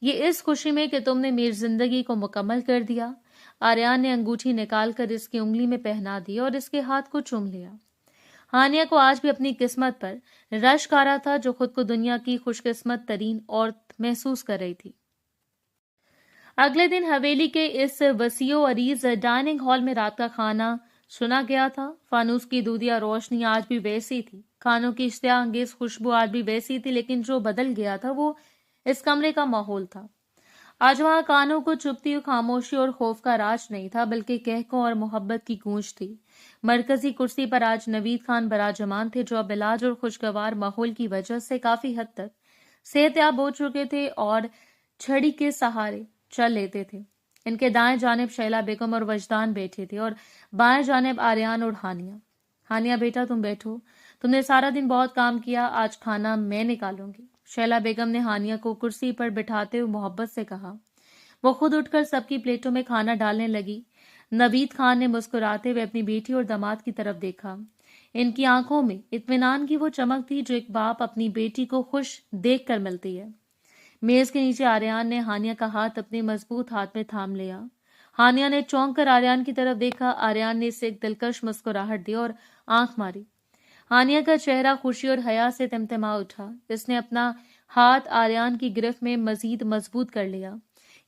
ये इस खुशी में कि तुमने मेरी जिंदगी को मुकम्मल कर दिया। आर्यन ने अंगूठी निकालकर इसकी उंगली में पहना दी और इसके हाथ को चूम लिया। हानिया को आज भी अपनी किस्मत पर रश्क आ रहा था जो खुद को दुनिया की खुशकिस्मत तरीन औरत महसूस कर रही थी। अगले दिन हवेली के इस वसीओ अरीज डाइनिंग हॉल में रात का खाना सुना गया था। फानूस की दूधिया रोशनी आज भी वैसी थी, खानों की इश्तिया अंगेज खुशबू आज भी वैसी थी, लेकिन जो बदल गया था वो इस कमरे का माहौल था। आज वहां कानों को चुभती हुई खामोशी और खौफ का राज नहीं था, बल्कि कहकों और मोहब्बत की गूंज थी। मरकजी कुर्सी पर आज नवीद खान बराजमान थे, जो अब इलाज और खुशगवार माहौल की वजह से काफी हद तक सेहतयाब हो चुके थे और छड़ी के सहारे चल लेते थे। इनके दाएं जानिब शैला बेगम और वजदान बैठे थे और बाएं जानिब आर्यन और हानिया। हानिया बेटा तुम बैठो, तुमने सारा दिन बहुत काम किया, आज खाना मैं निकालूंगी। शैला बेगम ने हानिया को कुर्सी पर बिठाते हुए मोहब्बत से कहा। वो खुद उठकर सबकी प्लेटों में खाना डालने लगी। नवीद खान ने मुस्कुराते हुए अपनी बेटी और दामाद की तरफ देखा। इनकी आंखों में इत्मीनान की वो चमक थी जो एक बाप अपनी बेटी को खुश देख कर मिलती है। मेज के नीचे आर्यन ने हानिया का हाथ अपने मजबूत हाथ में थाम लिया। हानिया ने चौंक कर आर्यन की तरफ देखा। आर्यन ने इसे एक दिलकश मुस्कुराहट दी और आंख मारी। हानिया का चेहरा खुशी और हया से तिमतिमा उठा। इसने अपना हाथ आर्यन की गिरफ्त में मजीद मजबूत कर लिया।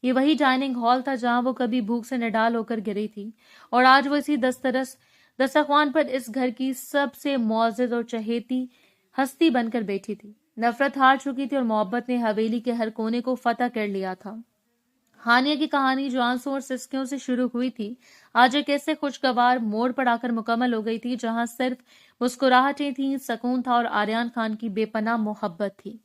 ये वही डाइनिंग हॉल था जहां वो कभी भूख से निडाल होकर गिरी थी और आज वो इसी दस्तरखान पर इस घर की सबसे मुअज़्ज़ज़ और चहेती हस्ती बनकर बैठी थी। नफरत हार चुकी थी और मोहब्बत ने हवेली के हर कोने को फतह कर लिया था। हानिया की कहानी जो आंसू और सिसकियों से शुरू हुई थी, आज एक ऐसे खुशगवार मोड़ पर आकर मुकम्मल हो गई थी जहां सिर्फ मुस्कुराहटें थीं, सुकून था और आर्यन खान की बेपनाह मोहब्बत थी।